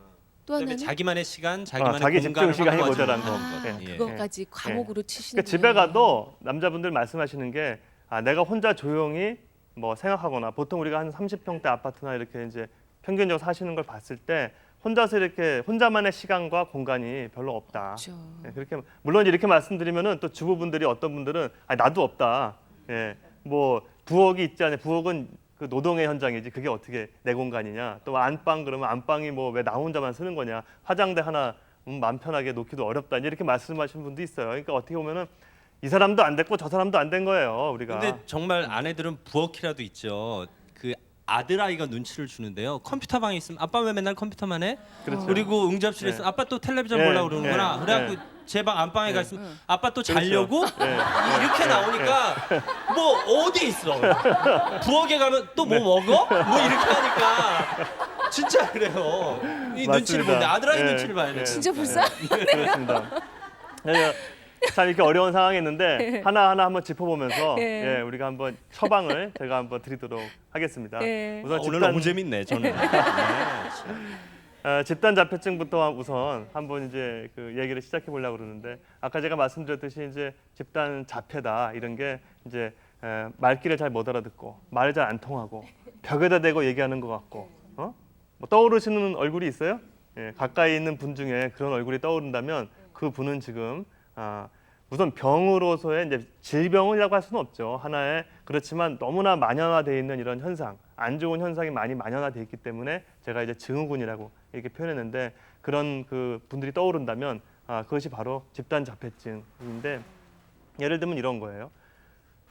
또 그다음에 하나는 자기만의 시간, 자기만의 자기 공간을 집중 시간이 확보하지 모자란 거. 못하는 것. 예. 그것까지 감옥으로 치시는. 그러니까 집에 가도 남자분들 말씀하시는 게 내가 혼자 조용히 뭐 생각하거나 보통 우리가 한 30평대 아파트나 이렇게 이제 평균적으로 사시는 걸 봤을 때 혼자서 이렇게 혼자만의 시간과 공간이 별로 없다. 그렇죠. 예, 그렇게 물론 이렇게 말씀드리면은 또 주부분들이 어떤 분들은 나도 없다. 예, 뭐 부엌이 있지 않냐. 부엌은 그 노동의 현장이지 그게 어떻게 내 공간이냐. 또 안방 그러면 안방이 뭐 왜 나 혼자만 쓰는 거냐. 화장대 하나 마음 편하게 놓기도 어렵다 이렇게 말씀하시는 분도 있어요. 그러니까 어떻게 보면은 이 사람도 안 됐고 저 사람도 안 된 거예요. 우리가. 근데 정말 아내들은 부엌이라도 있죠. 그 아들 아이가 눈치를 주는데요. 컴퓨터 방에 있으면 아빠 왜 맨날 컴퓨터만 해? 그렇죠. 그리고 응접실에 네. 있으면 아빠 또 텔레비전 네, 보려고 그러는구나. 네, 그래갖고 제 방 안방에 가 있으면 아빠 또 자려고 네. 이렇게 나오니까 뭐 어디 있어? 부엌에 가면 또 뭐 먹어? 뭐 이렇게 하니까 진짜 그래요. 이 눈치를 맞습니다. 보는데 아들 아이 네, 눈치를 봐야 돼. 네. 진짜 불쌍. 그렇습니다. 네, 참 이렇게 어려운 상황이 있는데 하나하나 한번 짚어보면서 네. 예, 우리가 한번 처방을 제가 한번 드리도록 하겠습니다. 네. 우선 오늘 너무 재밌네 저는. 집단 자폐증부터 우선 한번 이제 그 얘기를 시작해 보려고 그러는데 아까 제가 말씀드렸듯이 이제 집단 자폐다 이런 게 이제 말귀를 잘 못 알아듣고 말을 잘 안 통하고 벽에다 대고 얘기하는 것 같고 뭐 떠오르시는 얼굴이 있어요? 예, 가까이 있는 분 중에 그런 얼굴이 떠오른다면 그 분은 지금 우선 병으로서의 이제 질병이라고 할 수는 없죠. 하나의 그렇지만 너무나 만연화되어 있는 이런 현상, 안 좋은 현상이 많이 만연화되어 있기 때문에 제가 이제 증후군이라고 이렇게 표현했는데 그런 그 분들이 떠오른다면 그것이 바로 집단 자폐증인데 예를 들면 이런 거예요.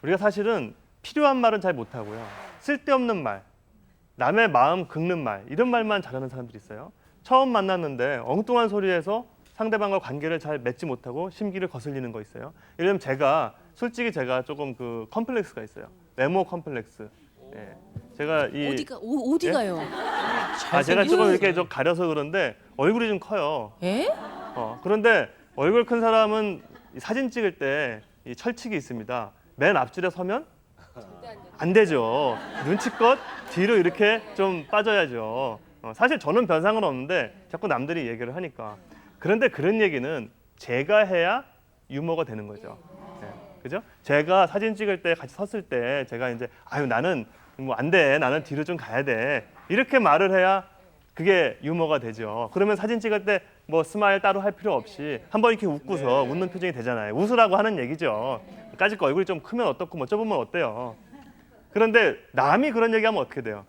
우리가 사실은 필요한 말은 잘 못하고요. 쓸데없는 말, 남의 마음 긁는 말 이런 말만 잘하는 사람들이 있어요. 처음 만났는데 엉뚱한 소리에서 상대방과 관계를 잘 맺지 못하고 심기를 거슬리는 거 있어요. 예를 들면 솔직히 제가 조금 그 컴플렉스가 있어요. 외모 컴플렉스. 예. 제가 어디가요? 제가 조금 이렇게 좀 가려서 그런데 얼굴이 좀 커요. 예? 그런데 얼굴 큰 사람은 사진 찍을 때 이 철칙이 있습니다. 맨 앞줄에 서면 안 되죠. 눈치껏 뒤로 이렇게 좀 빠져야죠. 사실 저는 별 상관 없는데 자꾸 남들이 얘기를 하니까. 그런데 그런 얘기는 제가 해야 유머가 되는 거죠. 네, 그죠? 제가 사진 찍을 때 같이 섰을 때 제가 이제 나는 뭐 안 돼. 나는 뒤로 좀 가야 돼. 이렇게 말을 해야 그게 유머가 되죠. 그러면 사진 찍을 때 뭐 스마일 따로 할 필요 없이 한번 이렇게 웃고서 웃는 표정이 되잖아요. 웃으라고 하는 얘기죠. 까짓 거 얼굴이 좀 크면 어떻고 뭐 좁으면 어때요. 그런데 남이 그런 얘기하면 어떻게 돼요?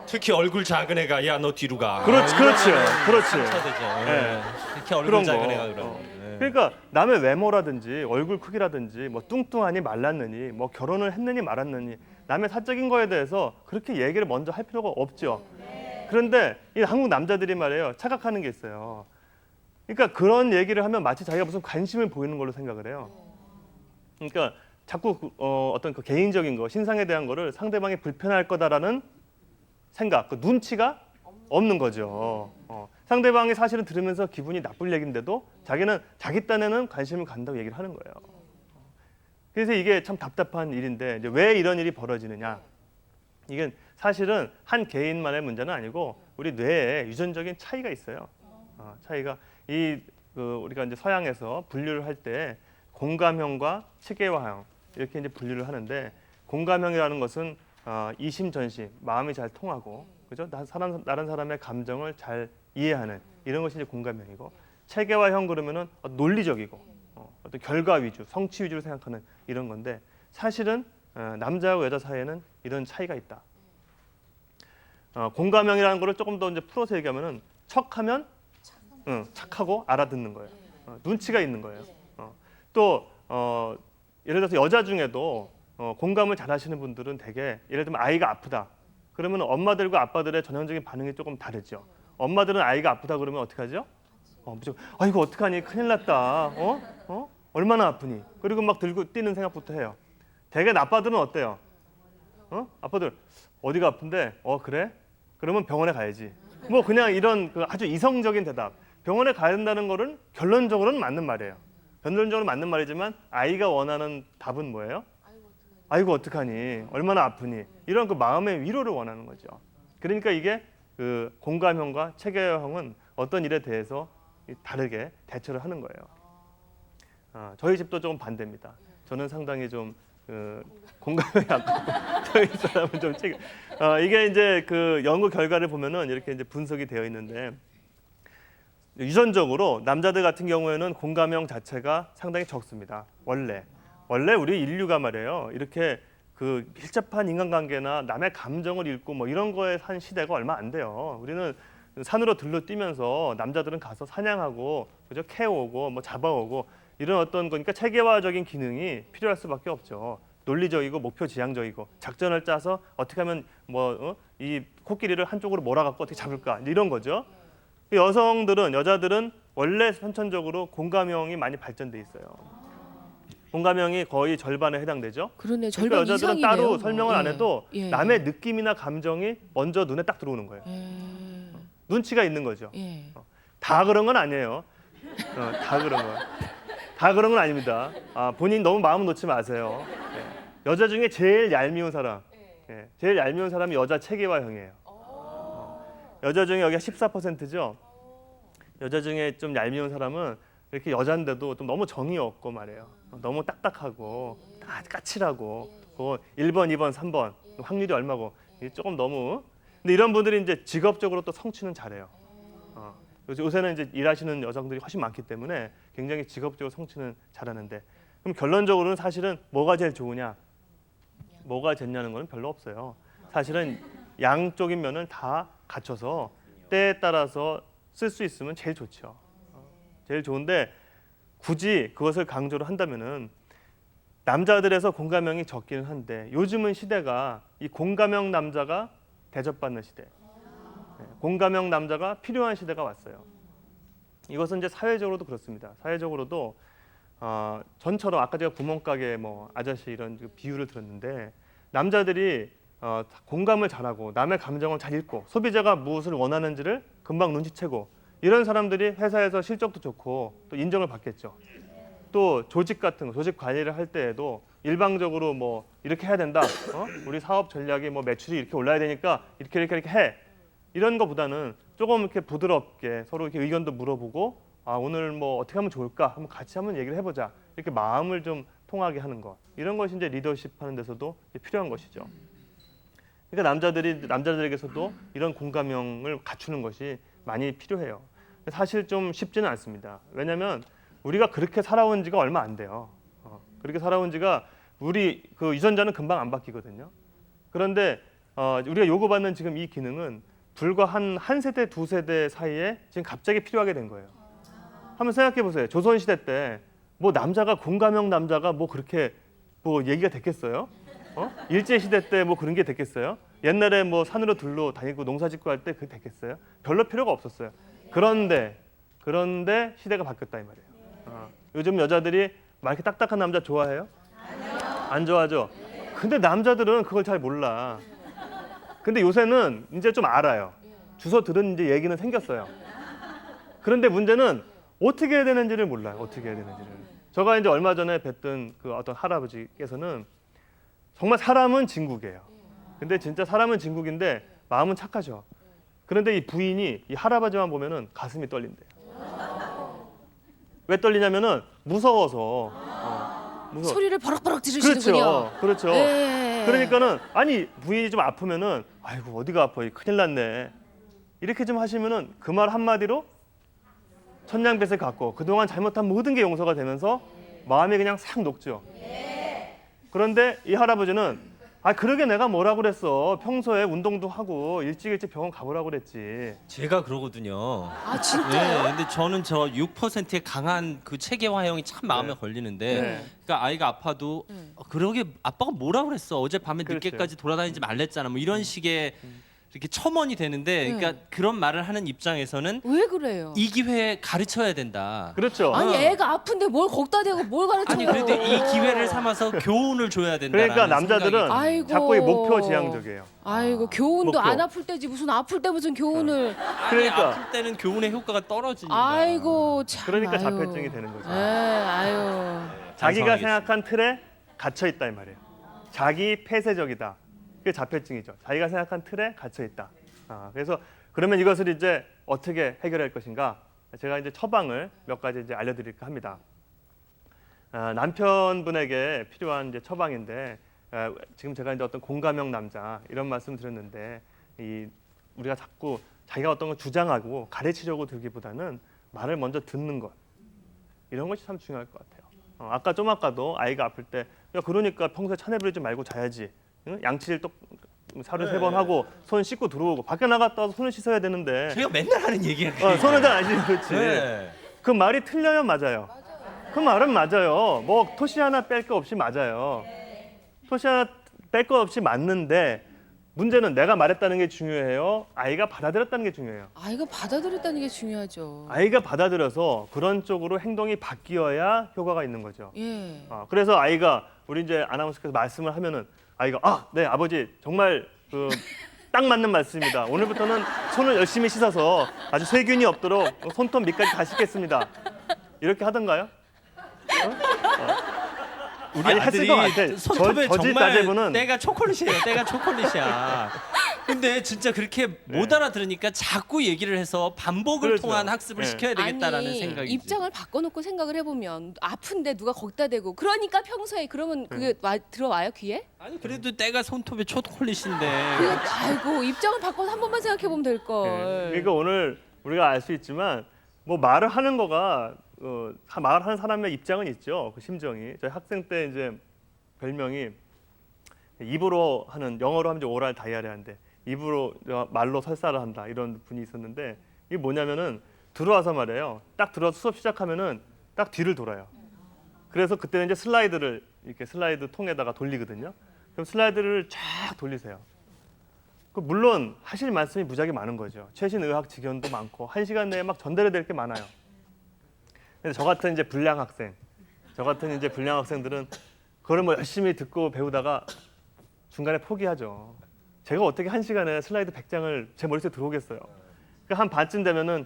특히 얼굴 작은 애가 야 너 뒤로 가. 그렇죠. 상처되죠. 네. 특히 얼굴 그런 작은 거. 애가 그럼. 그러니까 남의 외모라든지 얼굴 크기라든지 뭐 뚱뚱하니 말랐느니 뭐 결혼을 했느니 말았느니 남의 사적인 거에 대해서 그렇게 얘기를 먼저 할 필요가 없죠. 그런데 이 한국 남자들이 말이에요. 착각하는 게 있어요. 그러니까 그런 얘기를 하면 마치 자기가 무슨 관심을 보이는 걸로 생각을 해요. 그러니까 자꾸 어떤 그 개인적인 거, 신상에 대한 거를 상대방이 불편할 거다라는 생각, 그 눈치가 없는 거죠. 상대방이 사실은 들으면서 기분이 나쁠 얘기인데도 자기는 자기 딴에는 관심을 갖는다고 얘기를 하는 거예요. 그래서 이게 참 답답한 일인데 이제 왜 이런 일이 벌어지느냐? 이게 사실은 한 개인만의 문제는 아니고 우리 뇌에 유전적인 차이가 있어요. 차이가 우리가 이제 서양에서 분류를 할 때 공감형과 체계화형 이렇게 이제 분류를 하는데 공감형이라는 것은 이심 전심 마음이 잘 통하고 그죠? 다른 사람의 감정을 잘 이해하는 이런 것이 이제 공감형이고 체계화형 그러면은 논리적이고 어떤 결과 위주, 성취 위주로 생각하는 이런 건데 사실은 남자하고 여자 사이에는 이런 차이가 있다. 공감형이라는 거를 조금 더 이제 풀어서 얘기하면은 척하면 착하고 알아듣는 거예요. 눈치가 있는 거예요. 또 예를 들어서 여자 중에도 공감을 잘 하시는 분들은 되게 예를 들면 아이가 아프다. 그러면 엄마들과 아빠들의 전형적인 반응이 조금 다르죠. 엄마들은 아이가 아프다 그러면 어떻게 하죠? 무조건 아이고 어떡하니 큰일 났다. 얼마나 아프니? 그리고 막 들고 뛰는 생각부터 해요. 되게 아빠들은 어때요? 아빠들 어디가 아픈데? 그래? 그러면 병원에 가야지. 뭐 그냥 이런 그 아주 이성적인 대답. 병원에 가야 된다는 거는 결론적으로는 맞는 말이에요. 결론적으로 맞는 말이지만 아이가 원하는 답은 뭐예요? 아이고 어떡하니? 얼마나 아프니? 이런 그 마음의 위로를 원하는 거죠. 그러니까 이게 그 공감형과 체계형은 어떤 일에 대해서 다르게 대처를 하는 거예요. 저희 집도 조금 반대입니다. 저는 상당히 좀 공감형이 약하고 저희 사람은 좀 이게 이제 그 연구 결과를 보면은 이렇게 이제 분석이 되어 있는데 유전적으로 남자들 같은 경우에는 공감형 자체가 상당히 적습니다. 원래 우리 인류가 말이에요. 이렇게 그 밀접한 인간관계나 남의 감정을 읽고 뭐 이런 거에 한 시대가 얼마 안 돼요. 우리는 산으로 들러뛰면서 남자들은 가서 사냥하고 그죠? 캐오고 뭐 잡아오고 이런 어떤 거니까 체계화적인 기능이 필요할 수밖에 없죠. 논리적이고 목표 지향적이고 작전을 짜서 어떻게 하면 뭐 이 코끼리를 한쪽으로 몰아갖고 어떻게 잡을까 이런 거죠. 여자들은 원래 선천적으로 공감형이 많이 발전돼 있어요. 공감형이 거의 절반에 해당되죠. 그러네. 그러니까 절반 여자들은 이상이네요. 따로 뭐. 설명을 안 예. 해도 예. 남의 느낌이나 감정이 먼저 눈에 딱 들어오는 거예요. 눈치가 있는 거죠. 예. 다 그런 건 아니에요. 다 그런 건 아닙니다. 본인 너무 마음 놓지 마세요. 예. 여자 중에 제일 얄미운 사람, 제일 얄미운 사람이 여자 체계화형이에요. 여자 중에 여기가 14%죠. 여자 중에 좀 얄미운 사람은 이렇게 여잔데도 좀 너무 정이 없고 말이에요. 너무 딱딱하고 다 까칠하고 1번, 2번, 3번 확률이 얼마고 이게 조금 너무. 근데 이런 분들이 이제 직업적으로 또 성취는 잘해요. 요새는 이제 일하시는 여성들이 훨씬 많기 때문에 굉장히 직업적으로 성취는 잘하는데 그럼 결론적으로는 사실은 뭐가 제일 좋으냐? 뭐가 좋냐는 건 별로 없어요. 사실은 양쪽인 면을 다 갖춰서 때에 따라서 쓸 수 있으면 제일 좋죠. 제일 좋은데 굳이 그것을 강조를 한다면은 남자들에서 공감형이 적기는 한데 요즘은 시대가 이 공감형 남자가 대접받는 시대, 공감형 남자가 필요한 시대가 왔어요. 이것은 이제 사회적으로도 그렇습니다. 사회적으로도 전처럼 아까 제가 구멍가게 뭐 아저씨 이런 비유를 들었는데 남자들이 공감을 잘하고 남의 감정을 잘 읽고 소비자가 무엇을 원하는지를 금방 눈치채고 이런 사람들이 회사에서 실적도 좋고 또 인정을 받겠죠. 또 조직 같은 거, 조직 관리를 할 때에도 일방적으로 뭐 이렇게 해야 된다. 우리 사업 전략이 뭐 매출이 이렇게 올라야 되니까 이렇게 해. 이런 거보다는 조금 이렇게 부드럽게 서로 이렇게 의견도 물어보고 오늘 뭐 어떻게 하면 좋을까? 한번 같이 한번 얘기를 해보자. 이렇게 마음을 좀 통하게 하는 것. 이런 것이 이제 리더십 하는 데서도 필요한 것이죠. 그러니까 남자들에게서도 이런 공감형을 갖추는 것이 많이 필요해요. 사실 좀 쉽지는 않습니다. 왜냐하면 우리가 그렇게 살아온 지가 얼마 안 돼요. 그렇게 살아온 지가 우리 그 유전자는 금방 안 바뀌거든요. 그런데 우리가 요구받는 지금 이 기능은 불과 한 세대, 두 세대 사이에 지금 갑자기 필요하게 된 거예요. 한번 생각해 보세요. 조선 시대 때 뭐 남자가 공감형 남자가 뭐 그렇게 뭐 얘기가 됐겠어요? 일제 시대 때 뭐 그런 게 됐겠어요? 옛날에 뭐 산으로 들러 다니고 농사짓고 할 때 그게 됐겠어요? 별로 필요가 없었어요. 그런데 시대가 바뀌었다 이 말이에요. 요즘 여자들이 막 이렇게 딱딱한 남자 좋아해요? 안 좋아하죠? 근데 남자들은 그걸 잘 몰라. 근데 요새는 이제 좀 알아요. 주워 들은 이제 얘기는 생겼어요. 그런데 문제는 어떻게 해야 되는지를 몰라요. 어떻게 해야 되는지를. 제가 이제 얼마 전에 뵀던 그 어떤 할아버지께서는 정말 사람은 진국이에요. 근데 진짜 사람은 진국인데 마음은 착하죠. 그런데 이 부인이 이 할아버지만 보면은 가슴이 떨린대요. 왜 떨리냐면은 무서워서. 소리를 버럭버럭 지르시는군요. 그렇죠. 예. 그러니까는 아니 부인이 좀 아프면은 아이고 어디가 아파 큰일 났네 이렇게 좀 하시면은 그 말 한마디로 천냥빚을 갚고 그동안 잘못한 모든 게 용서가 되면서 마음이 그냥 싹 녹죠. 그런데 이 할아버지는 그러게 내가 뭐라고 그랬어. 평소에 운동도 하고 일찍 병원 가보라고 그랬지. 제가 그러거든요. 진짜요? 네, 근데 저는 저 6%의 강한 그 체계화형이 참 마음에 걸리는데, 네. 그러니까 아이가 아파도 그러게 아빠가 뭐라 그랬어. 어젯밤에 그렇죠. 늦게까지 돌아다니지 말랬잖아. 뭐 이런 식의 이렇게 첨언이 되는데, 그러니까 그런 말을 하는 입장에서는 왜 그래요? 이 기회에 가르쳐야 된다. 그렇죠. 아니 애가 아픈데 뭘 거기다 대고 뭘 가르쳐요? 아니 그런데 이 기회를 삼아서 교훈을 줘야 된다. 그러니까 남자들은 아이고. 자꾸 이 목표 지향적이에요. 아이고 교훈도 목표. 안 아플 때지 무슨 아플 때 무슨 교훈을. 그러니까. 아플 때는 교훈의 효과가 떨어지니까. 아이고 참. 그러니까 아유. 자폐증이 되는 거죠. 아유. 자기가 반성하겠습니다. 생각한 틀에 갇혀 있다 이 말이에요. 자기 폐쇄적이다. 그게 자폐증이죠. 자기가 생각한 틀에 갇혀 있다. 그래서 그러면 이것을 이제 어떻게 해결할 것인가? 제가 이제 처방을 몇 가지 이제 알려드릴까 합니다. 남편분에게 필요한 이제 처방인데 지금 제가 이제 어떤 공감형 남자 이런 말씀 드렸는데 우리가 자꾸 자기가 어떤 걸 주장하고 가르치려고 들기보다는 말을 먼저 듣는 것 이런 것이 참 중요할 것 같아요. 아까도 아이가 아플 때 야 그러니까 평소에 차내 부리지 말고 자야지. 응? 양치질 하루에 3번 하고 손 씻고 들어오고 밖에 나갔다 와서 손을 씻어야 되는데 제가 맨날 하는 얘기예요. 손을 잘 안 씻는 그렇지. 네. 그 말이 틀려요, 맞아요. 그 말은 맞아요. 뭐 토시 하나 뺄 거 없이 맞아요. 토시 하나 뺄 거 없이 맞는데 문제는 내가 말했다는 게 중요해요. 아이가 받아들였다는 게 중요해요. 아이가 받아들였다는 게 중요하죠. 아이가 받아들여서 그런 쪽으로 행동이 바뀌어야 효과가 있는 거죠. 예. 그래서 아이가 우리 이제 아나운서께서 말씀을 하면은 아이가 네 아버지 정말 딱 맞는 말씀입니다. 오늘부터는 손을 열심히 씻어서 아주 세균이 없도록 손톱 밑까지 다 씻겠습니다. 이렇게 하던가요? 우리 아니, 했을 아들이 것 같아. 손톱에 저집 정말 따제분은 때가 초콜릿이에요. 때가 초콜릿이야. 근데 진짜 그렇게 못 알아들으니까 자꾸 얘기를 해서 반복을 그렇죠. 통한 학습을 네. 시켜야 되겠다라는 아니, 생각이 입장을 바꿔놓고 생각을 해보면 아픈데 누가 거기다 대고 그러니까 평소에 그러면 그게 들어와요 귀에? 아니 그래도 때가 손톱에 초콜릿인데 아이고 입장을 바꿔서 한 번만 생각해보면 될 걸. 그러니까 오늘 우리가 알 수 있지만 뭐 말을 하는 거가 말하는 사람의 입장은 있죠. 그 심정이. 저희 학생 때 이제 별명이 입으로 하는 영어로 하면 이제 오랄 다이아리아인데 입으로 말로 설사를 한다 이런 분이 있었는데 이게 뭐냐면은 들어와서 말이에요. 딱 들어와서 수업 시작하면은 딱 뒤를 돌아요. 그래서 그때는 이제 슬라이드를 이렇게 슬라이드 통에다가 돌리거든요. 그럼 슬라이드를 쫙 돌리세요. 물론 하실 말씀이 무지하게 많은 거죠. 최신 의학 지견도 많고 1시간 내에 막 전달해야 될 게 많아요. 근데 저 같은 이제 불량 학생들은 그걸 뭐 열심히 듣고 배우다가 중간에 포기하죠. 제가 어떻게 1시간에 슬라이드 100장을 제 머릿속에 들어오겠어요. 그러니까 한 반쯤 되면은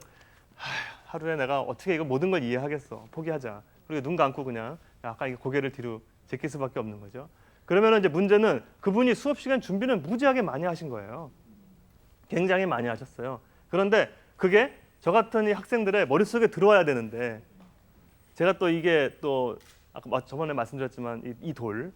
하루에 내가 어떻게 이거 모든 걸 이해하겠어. 포기하자. 그리고 눈 감고 그냥 아까 이게 고개를 뒤로 제낄 수밖에 없는 거죠. 그러면 이제 문제는 그분이 수업 시간 준비는 무지하게 많이 하신 거예요. 굉장히 많이 하셨어요. 그런데 그게 저 같은 이 학생들의 머릿속에 들어와야 되는데 제가 또 이게 또 아까 저번에 말씀드렸지만 이 돌,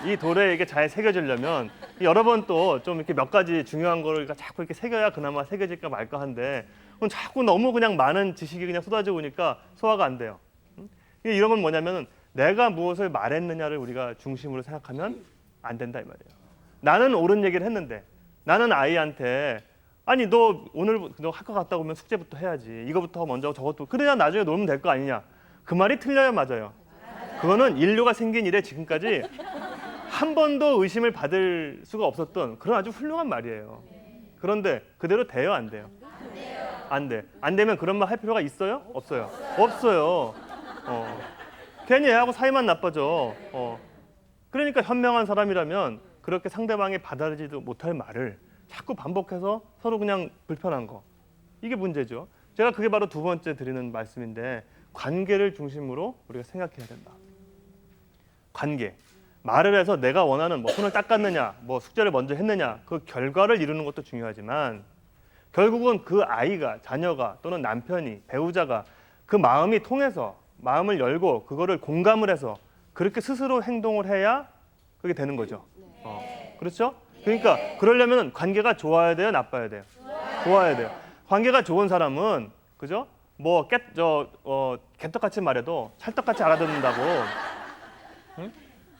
이 돌에 이게 잘 새겨지려면 여러 번 또 좀 이렇게 몇 가지 중요한 거를 자꾸 이렇게 새겨야 그나마 새겨질까 말까 한데 그럼 자꾸 너무 그냥 많은 지식이 그냥 쏟아져 오니까 소화가 안 돼요. 이런 건 뭐냐면 내가 무엇을 말했느냐를 우리가 중심으로 생각하면 안 된다 이 말이에요. 나는 옳은 얘기를 했는데 나는 아이한테 아니 너 오늘 너 학교 갔다 오면 숙제부터 해야지. 이거부터 먼저 저것도 그래야 나중에 놀면 될 거 아니냐. 그 말이 틀려요, 맞아요. 그거는 인류가 생긴 이래 지금까지 한 번도 의심을 받을 수가 없었던 그런 아주 훌륭한 말이에요. 그런데 그대로 돼요, 안 돼요? 안 돼. 안 되면 그런 말 할 필요가 있어요? 없어요. 없어요. 괜히 애하고 사이만 나빠져. 그러니까 현명한 사람이라면 그렇게 상대방이 받아들이지도 못할 말을 자꾸 반복해서 서로 그냥 불편한 거. 이게 문제죠. 제가 그게 바로 두 번째 드리는 말씀인데 관계를 중심으로 우리가 생각해야 된다. 관계. 말을 해서 내가 원하는 뭐 손을 닦았느냐, 뭐 숙제를 먼저 했느냐 그 결과를 이루는 것도 중요하지만 결국은 그 아이가, 자녀가 또는 남편이, 배우자가 그 마음이 통해서 마음을 열고 그거를 공감을 해서 그렇게 스스로 행동을 해야 그게 되는 거죠. 그렇죠? 그러니까 그러려면 관계가 좋아야 돼요, 나빠야 돼요? 좋아야 돼요. 관계가 좋은 사람은 그죠? 뭐 개떡같이 말해도 찰떡같이 알아듣는다고. 응?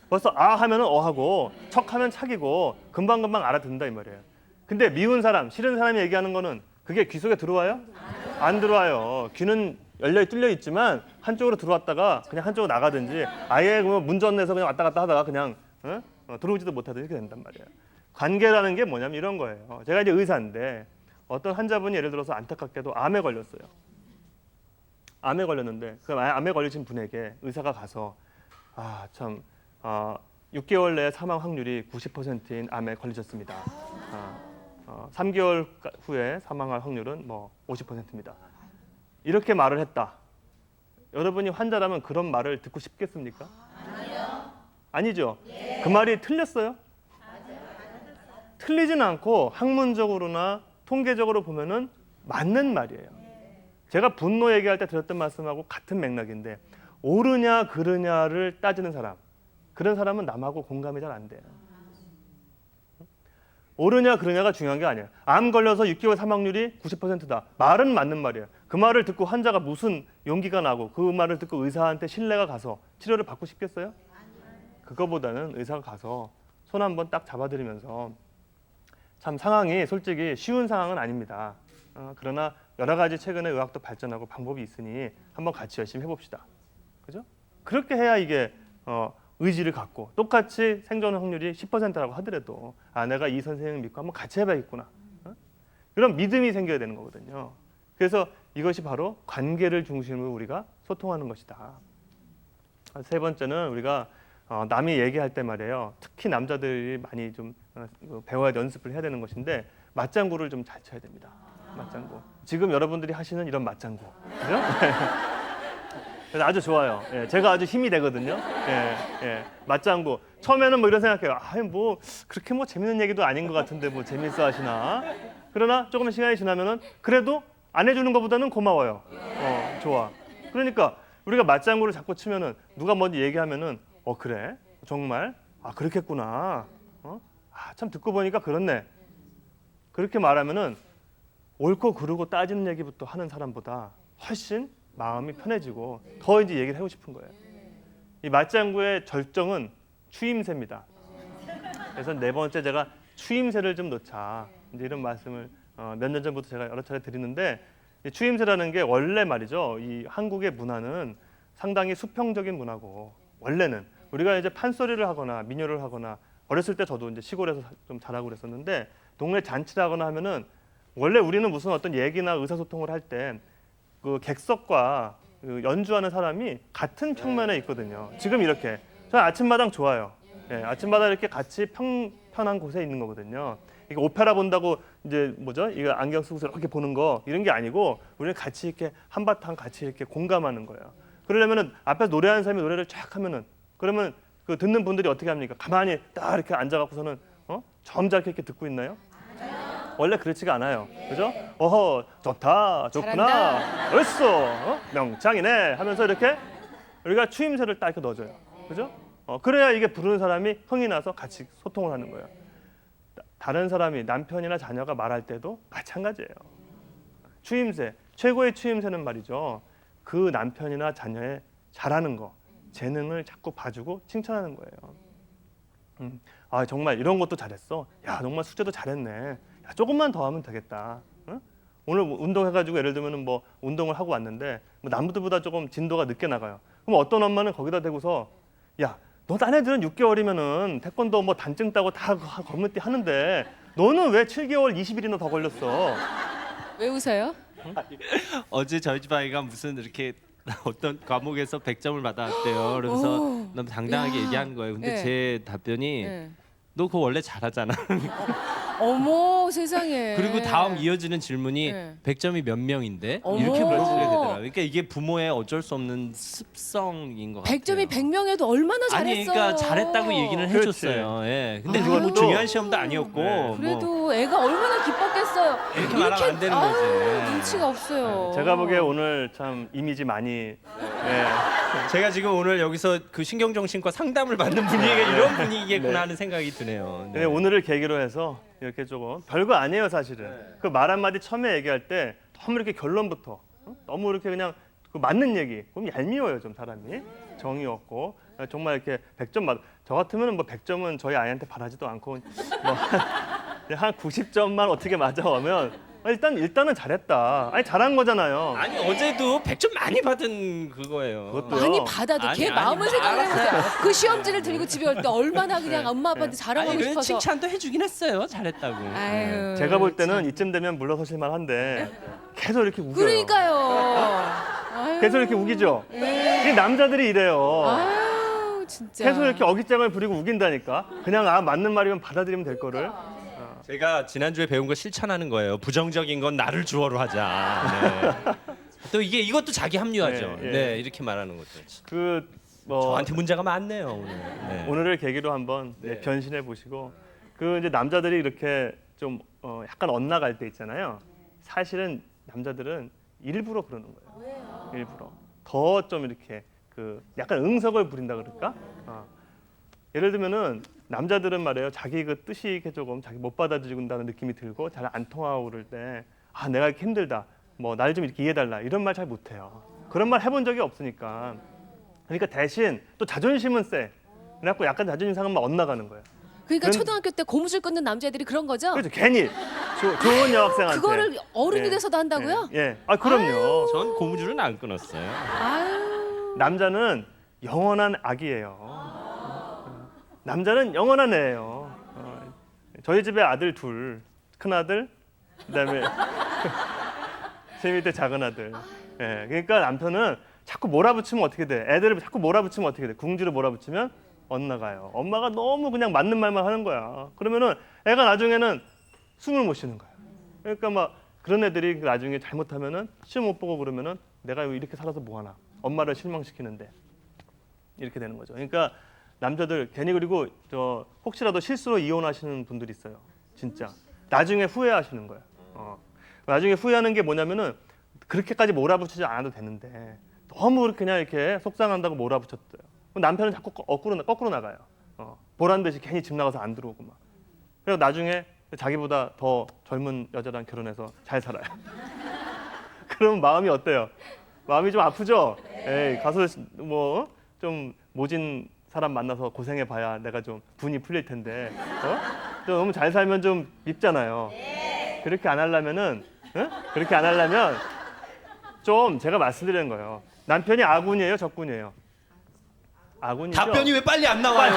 벌써 아 하면은 하고 척하면 척이고 금방금방 알아듣는다 이 말이에요. 근데 미운 사람, 싫은 사람이 얘기하는 거는 그게 귀 속에 들어와요? 안 들어와요. 귀는 열려 뚫려 있지만 한쪽으로 들어왔다가 그냥 한쪽으로 나가든지 아예 문전 내서 그냥 왔다 갔다 하다가 그냥 들어오지도 못하든지 이렇게 된단 말이에요. 관계라는 게 뭐냐면 이런 거예요. 제가 이제 의사인데 어떤 환자분이 예를 들어서 안타깝게도 암에 걸렸어요. 암에 걸렸는데 그 암에 걸리신 분에게 의사가 가서 6개월 내에 사망 확률이 90%인 암에 걸리셨습니다. 3개월 후에 사망할 확률은 뭐 50%입니다. 이렇게 말을 했다. 여러분이 환자라면 그런 말을 듣고 싶겠습니까? 아니죠. 그 말이 틀렸어요? 틀리진 않고 학문적으로나 통계적으로 보면은 맞는 말이에요. 제가 분노 얘기할 때 드렸던 말씀하고 같은 맥락인데 옳으냐 그르냐를 따지는 사람, 그런 사람은 남하고 공감이 잘 안 돼요. 옳으냐 그르냐가 중요한 게 아니에요. 암 걸려서 6개월 사망률이 90%다. 말은 맞는 말이에요. 그 말을 듣고 환자가 무슨 용기가 나고 그 말을 듣고 의사한테 신뢰가 가서 치료를 받고 싶겠어요? 그거보다는 의사가 가서 손 한번 딱 잡아드리면서 참 상황이 솔직히 쉬운 상황은 아닙니다. 그러나 여러 가지 최근에 의학도 발전하고 방법이 있으니 한번 같이 열심히 해봅시다. 그죠? 그렇게 해야 이게 의지를 갖고 똑같이 생존 확률이 10%라고 하더라도 내가 이 선생님을 믿고 한번 같이 해봐야겠구나. 그런 믿음이 생겨야 되는 거거든요. 그래서 이것이 바로 관계를 중심으로 우리가 소통하는 것이다. 세 번째는 우리가 남이 얘기할 때 말이에요. 특히 남자들이 많이 좀 배워야 연습을 해야 되는 것인데 맞장구를 좀 잘 쳐야 됩니다. 맞장구. 지금 여러분들이 하시는 이런 맞장구. 그죠? 그래서 아주 좋아요. 예, 제가 아주 힘이 되거든요. 맞장구. 처음에는 뭐 이런 생각해요. 뭐 그렇게 뭐 재밌는 얘기도 아닌 것 같은데 뭐 재밌어 하시나. 그러나 조금 시간이 지나면은 그래도 안 해주는 것보다는 고마워요. 좋아. 그러니까 우리가 맞장구를 자꾸 치면은 누가 먼저 얘기하면은 그래? 정말? 그렇겠구나. 참 듣고 보니까 그렇네. 그렇게 말하면은 옳고 그르고 따지는 얘기부터 하는 사람보다 훨씬 마음이 편해지고 더 이제 얘기를 하고 싶은 거예요. 이 맞장구의 절정은 추임새입니다. 그래서 네 번째 제가 추임새를 좀 넣자. 이제 이런 말씀을 몇 년 전부터 제가 여러 차례 드리는데 이 추임새라는 게 원래 말이죠. 이 한국의 문화는 상당히 수평적인 문화고 원래는 우리가 이제 판소리를 하거나 민요를 하거나 어렸을 때 저도 이제 시골에서 좀 자라고 그랬었는데 동네 잔치를 하거나 하면은 원래 우리는 무슨 어떤 얘기나 의사소통을 할 때 그 객석과 그 연주하는 사람이 같은 평면에 있거든요. 지금 이렇게 저는 아침마당 좋아요. 아침마당 이렇게 같이 편한 곳에 있는 거거든요. 이게 오페라 본다고 이제 뭐죠? 이거 안경 쓰고서 이렇게 보는 거 이런 게 아니고 우리는 같이 이렇게 한바탕 같이 이렇게 공감하는 거예요. 그러려면은 앞에서 노래하는 사람이 노래를 쫙 하면은 그러면 그 듣는 분들이 어떻게 합니까? 가만히 딱 이렇게 앉아갖고서는 점잖게 이렇게 듣고 있나요? 원래 그렇지가 않아요. 그죠? 좋다, 좋구나, 벌써 명창이네 하면서 이렇게 우리가 추임새를 딱 이렇게 넣어줘요. 그죠? 그래야 이게 부르는 사람이 흥이 나서 같이 소통을 하는 거예요. 다른 사람이 남편이나 자녀가 말할 때도 마찬가지예요. 추임새, 최고의 추임새는 말이죠. 그 남편이나 자녀의 잘하는 거, 재능을 자꾸 봐주고 칭찬하는 거예요. 정말 이런 것도 잘했어. 야, 정말 숙제도 잘했네. 야, 조금만 더 하면 되겠다. 오늘 운동해가지고 예를 들면 뭐 운동을 하고 왔는데 뭐 남들보다 조금 진도가 늦게 나가요. 그럼 어떤 엄마는 거기다 대고서 야, 너 딴 애들은 6개월이면은 태권도 뭐 단증 따고 다 건너뛰 하는데 너는 왜 7개월 20일이나 더 걸렸어? 왜 웃어요? 어제 저희 집 아이가 무슨 이렇게 어떤 과목에서 100점을 받았대요. 그러면서 오. 너무 당당하게 야. 얘기하는 거예요. 근데 네. 제 답변이 네. 너 그거 원래 잘하잖아. 어머 세상에. 그리고 다음 이어지는 질문이 네. 100점이 몇 명인데 어머. 이렇게 물어보게 되더라고요. 그러니까 이게 부모의 어쩔 수 없는 습성인 것 같아요. 100점이 100명에도 얼마나 잘했어요. 아니 그러니까 잘했다고 얘기는 그렇지. 해줬어요. 예. 근데 아, 그건 뭐 그것도- 중요한 시험도 아니었고 네. 그래도 뭐 애가 얼마나 기뻤겠어요. 이렇게 말하면 안 되는 아유, 거지. 눈치가 없어요. 제가 보기에 오늘 참 이미지 많이 제가 지금 오늘 여기서 그 신경정신과 상담을 받는 분위기가 이런 분위기겠구나 하는 생각이 드네요. 근데 오늘을 계기로 해서 이렇게 조금 별거 아니에요 사실은. 그 말 한마디 처음에 얘기할 때 너무 이렇게 결론부터 너무 이렇게 그냥 그 맞는 얘기 그럼 얄미워요 좀 사람이 정이 없고 정말 이렇게 100점 받. 저 같으면 뭐 100점은 저희 아이한테 바라지도 않고 뭐 한 90점만 어떻게 맞아오면 일단은 잘했다. 아니 잘한 거잖아요. 아니 어제도 100점 많이 받은 그거예요. 그것도요. 많이 받아도 걔 마음을 생각해보세요. 그 시험지를 들고 집에 올 때 얼마나 그냥 엄마 아빠한테 자랑하고 아니 그래 싶어서. 칭찬도 해주긴 했어요. 잘했다고. 아유, 제가 볼 때는 참. 이쯤 되면 물러서실만 한데 계속 이렇게 우겨요. 그러니까요. 아유. 계속 이렇게 우기죠. 이 남자들이 이래요. 아유 진짜. 계속 이렇게 어깃장을 부리고 우긴다니까. 그냥 맞는 말이면 받아들이면 될 거를. 제가 지난주에 배운 거 실천하는 거예요. 부정적인 건 나를 주어로 하자. 네. 또 이것도 자기 합리화죠. 네, 예. 네, 이렇게 말하는 거죠. 뭐 저한테 문제가 많네요 오늘. 네. 오늘을 계기로 한번 네. 변신해 보시고 그 이제 남자들이 이렇게 좀 약간 엇나갈 때 있잖아요. 사실은 남자들은 일부러 그러는 거예요. 일부러 더 좀 이렇게 그 약간 응석을 부린다 그럴까? 예를 들면은 남자들은 말이에요. 자기 그 뜻이 이렇게 조금 자기 못 받아들인다는 느낌이 들고 잘 안 통하고 그럴 때 내가 이렇게 힘들다. 뭐 날 좀 이렇게 이해해달라 이런 말 잘 못해요. 그런 말 해본 적이 없으니까. 그러니까 대신 또 자존심은 세. 그래갖고 약간 자존심 상하면 엇나가는 거예요. 그러니까 초등학교 때 고무줄 끊는 남자애들이 그런 거죠? 그렇죠. 괜히 좋은 여학생한테. 그거를 어른이 예. 돼서도 한다고요? 예. 아 그럼요. 전 고무줄은 안 끊었어요. 아유. 남자는 영원한 악이에요. 남자는 영원한 애예요. 저희 집에 아들 둘, 큰 아들, 그다음에 제 밑에 작은 아들. 예, 그러니까 남편은 자꾸 몰아붙이면 어떻게 돼? 애들을 자꾸 몰아붙이면 어떻게 돼? 궁지로 몰아붙이면 엇나가요. 엄마가 너무 그냥 맞는 말만 하는 거야. 그러면은 애가 나중에는 숨을 못 쉬는 거야. 그러니까 막 그런 애들이 나중에 잘못하면은 시험 못 보고 그러면은 내가 이렇게 살아서 뭐 하나? 엄마를 실망시키는데 이렇게 되는 거죠. 그러니까 남자들 괜히 그리고 저 혹시라도 실수로 이혼하시는 분들이 있어요. 진짜 나중에 후회하시는 거예요. 나중에 후회하는 게 뭐냐면은 그렇게까지 몰아붙이지 않아도 되는데 너무 그냥 이렇게 속상한다고 몰아붙였어요. 남편은 자꾸 거꾸로 나가요. 보란 듯이 괜히 집 나가서 안 들어오고 막. 그래서 나중에 자기보다 더 젊은 여자랑 결혼해서 잘 살아요. 그럼 마음이 어때요? 마음이 좀 아프죠? 에이, 가서 뭐 좀 모진 사람 만나서 고생해봐야 내가 좀 분이 풀릴 텐데, 좀 너무 잘 살면 좀 밉잖아요. 그렇게 안 하려면은, 그렇게 안 하려면 좀 제가 말씀드리는 거예요. 남편이 아군이에요, 적군이에요? 아군이죠. 답변이 왜 빨리 안 나와요?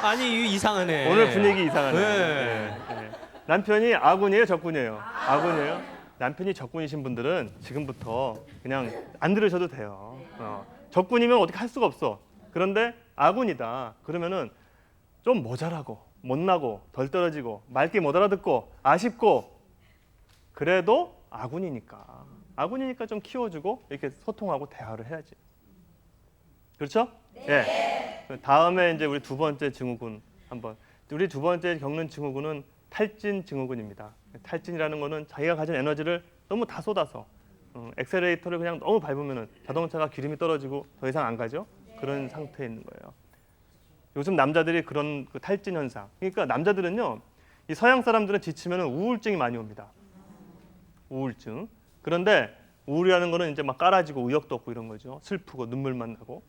아니 이거 이상하네. 오늘 분위기 이상하네. 네. 네. 남편이 아군이에요, 적군이에요? 아군이에요? 남편이 적군이신 분들은 지금부터 그냥 안 들으셔도 돼요. 적군이면 어떻게 할 수가 없어. 그런데 아군이다. 그러면은 좀 모자라고, 못나고, 덜 떨어지고, 맑게 못 알아듣고, 아쉽고, 그래도 아군이니까 좀 키워주고 이렇게 소통하고 대화를 해야지. 그렇죠? 네. 다음에 이제 우리 두 번째 증후군 한번. 우리 두 번째 겪는 증후군은 탈진 증후군입니다. 탈진이라는 거는 자기가 가진 에너지를 너무 다 쏟아서 엑셀레이터를 그냥 너무 밟으면은 자동차가 기름이 떨어지고 더 이상 안 가죠. 그런 상태에 있는 거예요. 요즘 남자들이 그런 그 탈진 현상. 그러니까 남자들은요, 이 서양 사람들은 지치면 우울증이 많이 옵니다. 우울증. 그런데 우울이라는 거는 이제 막 깔아지고 의욕도 없고 이런 거죠. 슬프고 눈물만 나고.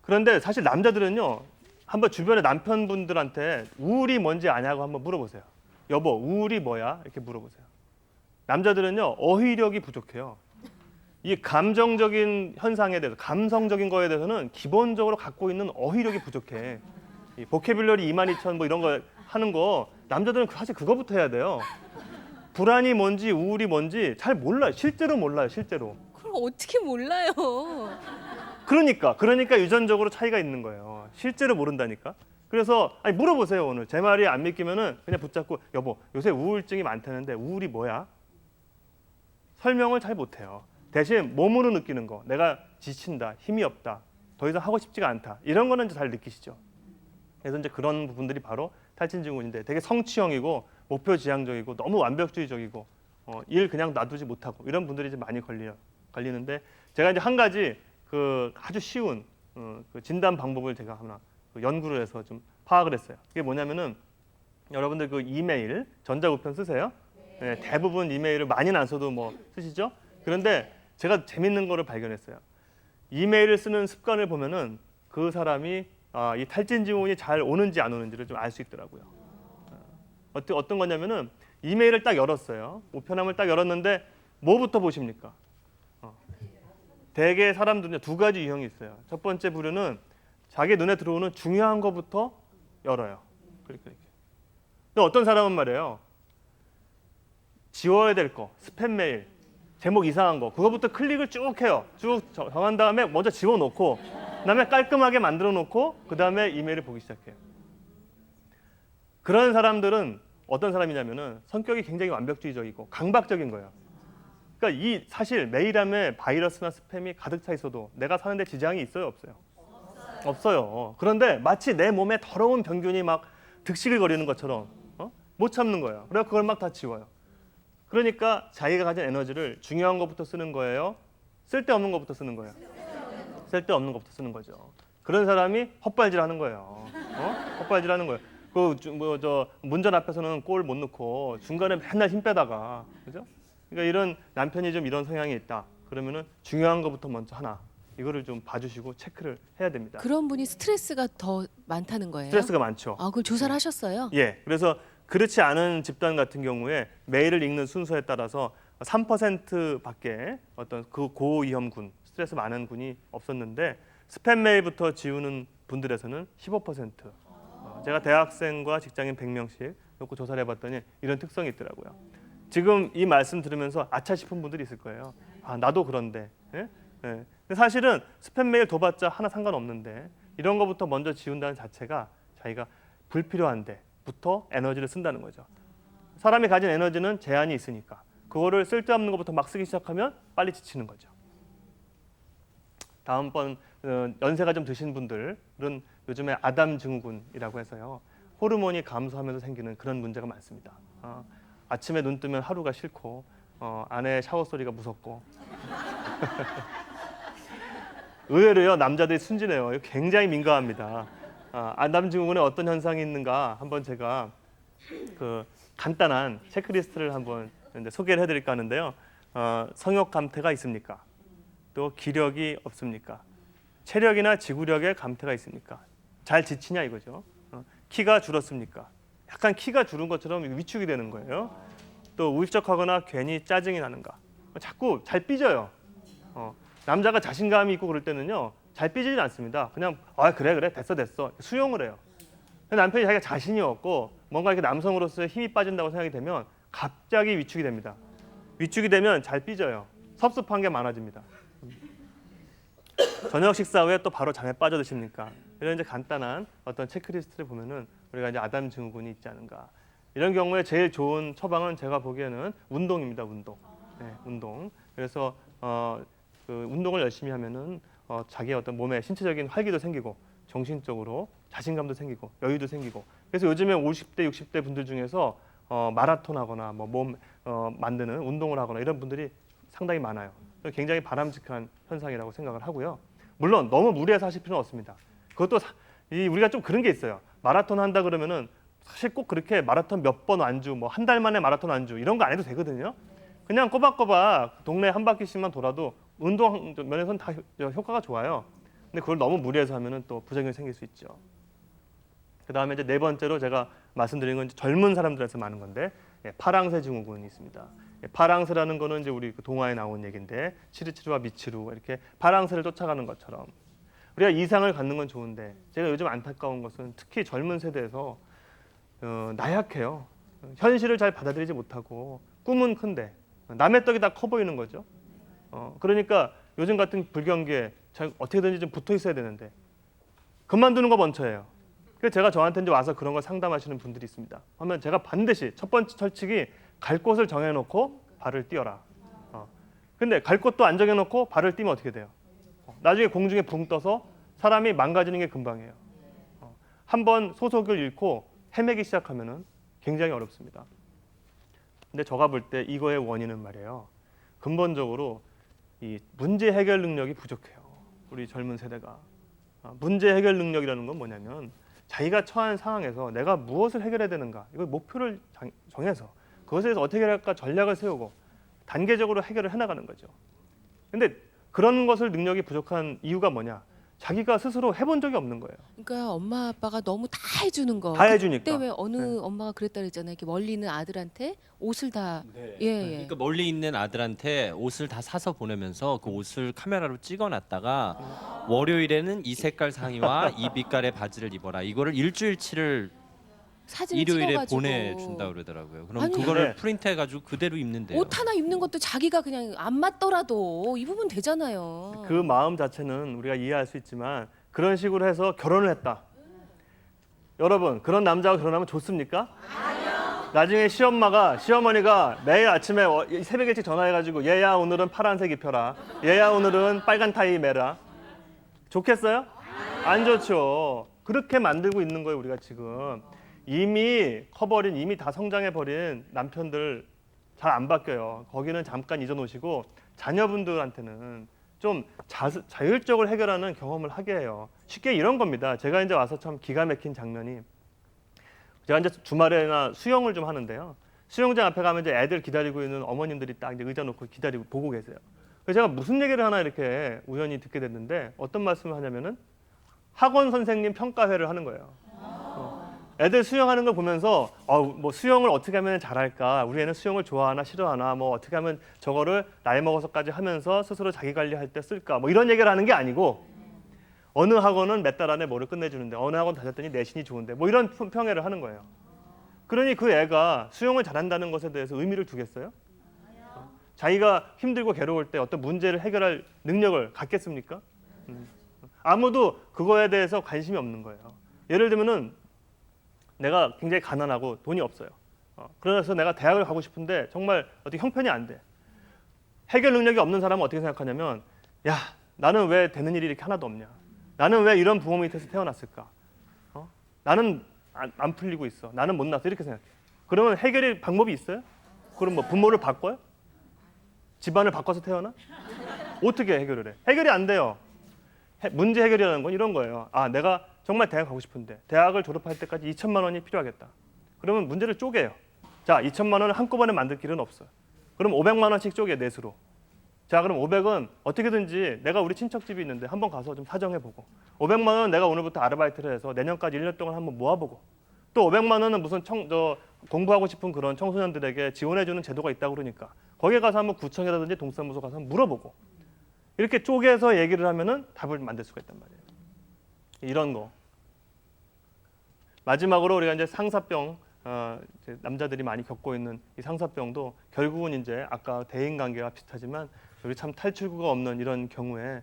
그런데 사실 남자들은요, 한번 주변에 남편분들한테 우울이 뭔지 아냐고 한번 물어보세요. 여보, 우울이 뭐야? 이렇게 물어보세요. 남자들은요, 어휘력이 부족해요. 이 감정적인 현상에 대해서, 감성적인 거에 대해서는 기본적으로 갖고 있는 어휘력이 부족해. 이 보캐뷸러리 22,000 뭐 이런 거 하는 거 남자들은 사실 그거부터 해야 돼요. 불안이 뭔지 우울이 뭔지 잘 몰라요. 실제로 몰라요. 실제로. 그럼 어떻게 몰라요? 그러니까 유전적으로 차이가 있는 거예요. 실제로 모른다니까. 그래서 아니 물어보세요. 오늘 제 말이 안 믿기면은 그냥 붙잡고 여보 요새 우울증이 많다는데 우울이 뭐야? 설명을 잘 못해요. 대신 몸으로 느끼는 거, 내가 지친다, 힘이 없다, 더 이상 하고 싶지가 않다, 이런 거는 이제 잘 느끼시죠. 그래서 이제 그런 부분들이 바로 탈진 증후군인데 되게 성취형이고 목표 지향적이고 너무 완벽주의적이고 일 그냥 놔두지 못하고 이런 분들이 이제 많이 걸리는데 제가 이제 한 가지 그 아주 쉬운 그 진단 방법을 제가 하나 연구를 해서 좀 파악을 했어요. 그게 뭐냐면은 여러분들 그 이메일 전자우편 쓰세요? 네, 대부분 이메일을 많이는 안 써도 뭐 쓰시죠? 그런데 제가 재밌는 거를 발견했어요. 이메일을 쓰는 습관을 보면은 그 사람이 이 탈진 증후군이 잘 오는지 안 오는지를 좀 알 수 있더라고요. 어떤 거냐면은 이메일을 딱 열었어요. 우편함을 딱 열었는데 뭐부터 보십니까? 대개 사람들은 두 가지 유형이 있어요. 첫 번째 부류는 자기 눈에 들어오는 중요한 거부터 열어요. 그렇게. 근데 어떤 사람은 말이에요. 지워야 될 거, 스팸 메일, 제목 이상한 거, 그거부터 클릭을 쭉 해요. 쭉 정한 다음에 먼저 지워놓고, 그다음에 깔끔하게 만들어놓고, 그다음에 이메일을 보기 시작해요. 그런 사람들은 어떤 사람이냐면은 성격이 굉장히 완벽주의적이고 강박적인 거예요. 그러니까 이 사실 메일함에 바이러스나 스팸이 가득 차 있어도 내가 사는데 지장이 있어요, 없어요? 없어요. 그런데 마치 내 몸에 더러운 병균이 막 득실을 거리는 것처럼 못 참는 거예요. 그래서 그걸 막 다 지워요. 그러니까 자기가 가진 에너지를 중요한 것부터 쓰는 거예요? 쓸데없는 것부터 쓰는 거예요? 쓸데없는 것부터 쓰는 거죠. 그런 사람이 헛발질하는 거예요. 헛발질하는 거예요. 저 문전 앞에서는 골 못 넣고 중간에 맨날 힘 빼다가, 그죠? 그러니까 이런 남편이 좀 이런 성향이 있다. 그러면은 중요한 것부터 먼저 하나 이거를 좀 봐주시고 체크를 해야 됩니다. 그런 분이 스트레스가 더 많다는 거예요? 스트레스가 많죠. 아, 그걸 조사를 하셨어요? 예, 그래서 그렇지 않은 집단 같은 경우에 메일을 읽는 순서에 따라서 3%밖에 어떤 그 고위험군, 스트레스 많은 군이 없었는데 스팸 메일부터 지우는 분들에서는 15%. 제가 대학생과 직장인 100명씩 놓고 조사를 해봤더니 이런 특성이 있더라고요. 지금 이 말씀 들으면서 아차 싶은 분들이 있을 거예요. 아, 나도 그런데. 예? 예. 근데 사실은 스팸 메일 둬봤자 하나 상관없는데 이런 거부터 먼저 지운다는 자체가 자기가 불필요한데부터 에너지를 쓴다는 거죠. 사람이 가진 에너지는 제한이 있으니까 그거를 쓸데없는 것부터 막 쓰기 시작하면 빨리 지치는 거죠. 다음번 연세가 좀 드신 분들은 요즘에 아담 증후군이라고 해서요. 호르몬이 감소하면서 생기는 그런 문제가 많습니다. 아침에 눈 뜨면 하루가 싫고 아내 샤워 소리가 무섭고 의외로요 남자들이 순진해요. 굉장히 민감합니다. 아담 증후군에 어떤 현상이 있는가 한번 제가 그 간단한 체크리스트를 한번 소개를 해드릴까 하는데요. 성욕 감퇴가 있습니까? 또 기력이 없습니까? 체력이나 지구력에 감퇴가 있습니까? 잘 지치냐 이거죠. 키가 줄었습니까? 약간 키가 줄은 것처럼 위축이 되는 거예요. 또 울적하거나 괜히 짜증이 나는가? 자꾸 잘 삐져요. 남자가 자신감이 있고 그럴 때는요 잘 삐지진 않습니다. 그냥 그래 됐어 수용을 해요. 남편이 자기가 자신이 없고 뭔가 이렇게 남성으로서의 힘이 빠진다고 생각이 되면 갑자기 위축이 됩니다. 위축이 되면 잘 삐져요. 섭섭한 게 많아집니다. 저녁 식사 후에 또 바로 잠에 빠져드십니까? 이런 이제 간단한 어떤 체크리스트를 보면은 우리가 이제 아담 증후군이 있지 않은가. 이런 경우에 제일 좋은 처방은 제가 보기에는 운동입니다. 운동. 네, 운동. 그래서 그 운동을 열심히 하면은 자기의 어떤 몸에 신체적인 활기도 생기고 정신적으로 자신감도 생기고 여유도 생기고. 그래서 요즘에 50대, 60대 분들 중에서 마라톤 하거나 뭐 몸 만드는 운동을 하거나 이런 분들이 상당히 많아요. 굉장히 바람직한 현상이라고 생각을 하고요. 물론 너무 무리해서 하실 필요는 없습니다. 그것도 우리가 좀 그런 게 있어요. 마라톤 한다 그러면은 사실 꼭 그렇게 마라톤 몇 번 완주, 뭐 한 달 만에 마라톤 완주 이런 거 안 해도 되거든요. 그냥 꼬박꼬박 동네 한 바퀴씩만 돌아도 운동 면에서는 다 효과가 좋아요. 근데 그걸 너무 무리해서 하면은 또 부작용이 생길 수 있죠. 그 다음에 이제 네 번째로 제가 말씀드린 건 젊은 사람들에서 많은 건데 파랑새 증후군이 있습니다. 파랑새라는 거는 이제 우리 그 동화에 나온 얘기인데 치르치르와 미치루 이렇게 파랑새를 쫓아가는 것처럼 우리가 이상을 갖는 건 좋은데 제가 요즘 안타까운 것은 특히 젊은 세대에서 나약해요. 현실을 잘 받아들이지 못하고 꿈은 큰데 남의 떡이 다 커 보이는 거죠. 그러니까 요즘 같은 불경기에 어떻게든지 좀 붙어 있어야 되는데 그만두는 거 먼저예요. 그래서 제가 저한테 이제 와서 그런 걸 상담하시는 분들이 있습니다. 하면 제가 반드시 첫 번째 철칙이 갈 곳을 정해놓고 발을 띄어라. 근데 갈 곳도 안 정해놓고 발을 띄면 어떻게 돼요? 나중에 공중에 붕 떠서 사람이 망가지는 게 금방이에요. 한번 소속을 잃고 헤매기 시작하면은 굉장히 어렵습니다. 근데 제가 볼 때 이거의 원인은 말이에요. 근본적으로 이 문제 해결 능력이 부족해요. 우리 젊은 세대가. 문제 해결 능력이라는 건 뭐냐면 자기가 처한 상황에서 내가 무엇을 해결해야 되는가 이걸 목표를 정해서 그것에 대해서 어떻게 할까 전략을 세우고 단계적으로 해결을 해나가는 거죠. 근데 그런 것을 능력이 부족한 이유가 뭐냐? 자기가 스스로 해본 적이 없는 거예요. 그러니까 엄마 아빠가 너무 다 해주는 거. 다 해주니까. 그때 왜 어느 네. 엄마가 그랬다 그랬잖아요. 이렇게 멀리 있는 아들한테 옷을 다 네. 예. 그러니까 멀리 있는 아들한테 옷을 다 사서 보내면서 그 옷을 카메라로 찍어놨다가 월요일에는 이 색깔 상의와 이 빛깔의 바지를 입어라. 이거를 일주일치를 사진을 일요일에 찍어가지고 보내준다 그러더라고요. 그럼 아니, 그거를 네. 프린트해가지고 그대로 입는데요. 옷 하나 입는 것도 자기가 그냥 안 맞더라도 입으면 되잖아요. 그 마음 자체는 우리가 이해할 수 있지만 그런 식으로 해서 결혼을 했다. 여러분 그런 남자와 결혼하면 좋습니까? 아니요. 나중에 시어머니가 매일 아침에 새벽 일찍 전화해가지고 얘야 오늘은 파란색 입혀라. 얘야 오늘은 빨간 타이 매라. 좋겠어요? 안 좋죠. 그렇게 만들고 있는 거예요 우리가 지금. 이미 커버린 이미 다 성장해버린 남편들 잘 안 바뀌어요. 거기는 잠깐 잊어놓으시고 자녀분들한테는 좀 자율적으로 해결하는 경험을 하게 해요. 쉽게 이런 겁니다. 제가 이제 와서 참 기가 막힌 장면이 제가 이제 주말에나 수영을 좀 하는데요. 수영장 앞에 가면 이제 애들 기다리고 있는 어머님들이 딱 이제 의자 놓고 기다리고 보고 계세요. 그래서 제가 무슨 얘기를 하나 이렇게 우연히 듣게 됐는데 어떤 말씀을 하냐면은 학원 선생님 평가회를 하는 거예요. 애들 수영하는 걸 보면서 뭐 수영을 어떻게 하면 잘할까? 우리 애는 수영을 좋아하나 싫어하나? 뭐 어떻게 하면 저거를 나이 먹어서까지 하면서 스스로 자기 관리할 때 쓸까? 뭐 이런 얘기를 하는 게 아니고 어느 학원은 몇 달 안에 뭐를 끝내주는데 어느 학원 다녔더니 내신이 좋은데 뭐 이런 평회를 하는 거예요. 그러니 그 애가 수영을 잘한다는 것에 대해서 의미를 두겠어요? 자기가 힘들고 괴로울 때 어떤 문제를 해결할 능력을 갖겠습니까? 아무도 그거에 대해서 관심이 없는 거예요. 예를 들면은 내가 굉장히 가난하고 돈이 없어요. 그래서 내가 대학을 가고 싶은데 정말 어떻게 형편이 안 돼. 해결 능력이 없는 사람은 어떻게 생각하냐면 야, 나는 왜 되는 일이 이렇게 하나도 없냐. 나는 왜 이런 부모 밑에서 태어났을까. 나는 안 풀리고 있어. 나는 못났어. 이렇게 생각해. 그러면 해결의 방법이 있어요? 그럼 뭐 부모를 바꿔요? 집안을 바꿔서 태어나? 어떻게 해결을 해? 해결이 안 돼요. 문제 해결이라는 건 이런 거예요. 내가 정말 대학 가고 싶은데 대학을 졸업할 때까지 2천만 원이 필요하겠다. 그러면 문제를 쪼개요. 자, 2천만 원을 한꺼번에 만들 길은 없어요. 그럼 500만 원씩 쪼개 넷으로. 자, 그럼 500은 어떻게든지 내가 우리 친척집이 있는데 한번 가서 좀 사정해보고 500만 원은 내가 오늘부터 아르바이트를 해서 내년까지 1년 동안 한번 모아보고 또 500만 원은 무슨 공부하고 싶은 그런 청소년들에게 지원해주는 제도가 있다고 그러니까 거기에 가서 한번 구청이라든지 동사무소 가서 한번 물어보고 이렇게 쪼개서 얘기를 하면은 답을 만들 수가 있단 말이에요. 이런 거. 마지막으로 우리가 이제 상사병, 이제 남자들이 많이 겪고 있는 이 상사병도 결국은 이제 아까 대인관계와 비슷하지만 우리 참 탈출구가 없는 이런 경우에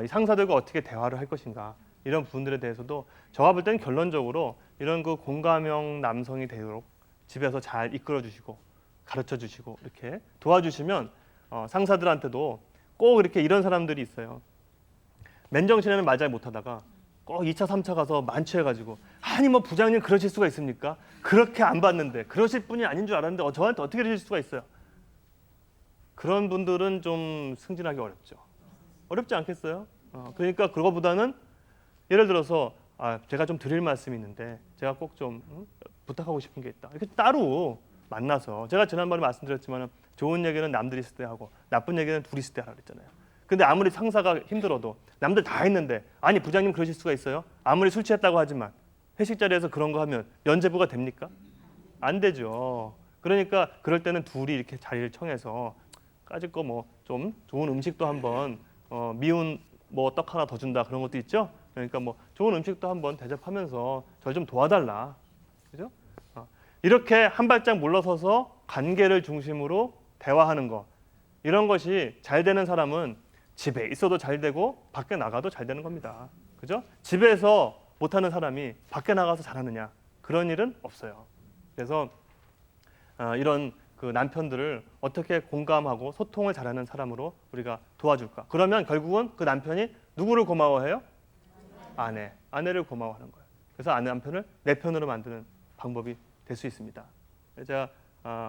이 상사들과 어떻게 대화를 할 것인가 이런 부분들에 대해서도 저가 볼 때는 결론적으로 이런 그 공감형 남성이 되도록 집에서 잘 이끌어 주시고 가르쳐 주시고 이렇게 도와주시면 상사들한테도 꼭 이렇게 이런 사람들이 있어요. 맨정신에는 말 잘 못하다가 꼭 2차, 3차 가서 만취해가지고 아니 뭐 부장님 그러실 수가 있습니까? 그렇게 안 봤는데 그러실 분이 아닌 줄 알았는데 저한테 어떻게 이러실 수가 있어요? 그런 분들은 좀 승진하기 어렵죠. 어렵지 않겠어요? 그러니까 그거보다는 예를 들어서 제가 좀 드릴 말씀이 있는데 제가 꼭 좀 부탁하고 싶은 게 있다. 이렇게 따로 만나서 제가 지난번에 말씀드렸지만 좋은 얘기는 남들이 있을 때 하고 나쁜 얘기는 둘이 있을 때 하라고 그랬잖아요. 근데 아무리 상사가 힘들어도 남들 다 했는데 아니 부장님 그러실 수가 있어요? 아무리 술 취했다고 하지만 회식 자리에서 그런 거 하면 면제부가 됩니까? 안 되죠. 그러니까 그럴 때는 둘이 이렇게 자리를 청해서 까짓 거 뭐 좀 좋은 음식도 한번 미운 뭐 떡 하나 더 준다 그런 것도 있죠. 그러니까 뭐 좋은 음식도 한번 대접하면서 절 좀 도와달라. 그죠? 이렇게 한 발짝 물러서서 관계를 중심으로 대화하는 거 이런 것이 잘 되는 사람은 집에 있어도 잘 되고 밖에 나가도 잘 되는 겁니다. 그죠? 집에서 못하는 사람이 밖에 나가서 잘하느냐 그런 일은 없어요. 그래서 이런 그 남편들을 어떻게 공감하고 소통을 잘하는 사람으로 우리가 도와줄까? 그러면 결국은 그 남편이 누구를 고마워해요? 아내를 고마워하는 거예요. 그래서 남편을 내 편으로 만드는 방법이 될 수 있습니다. 제가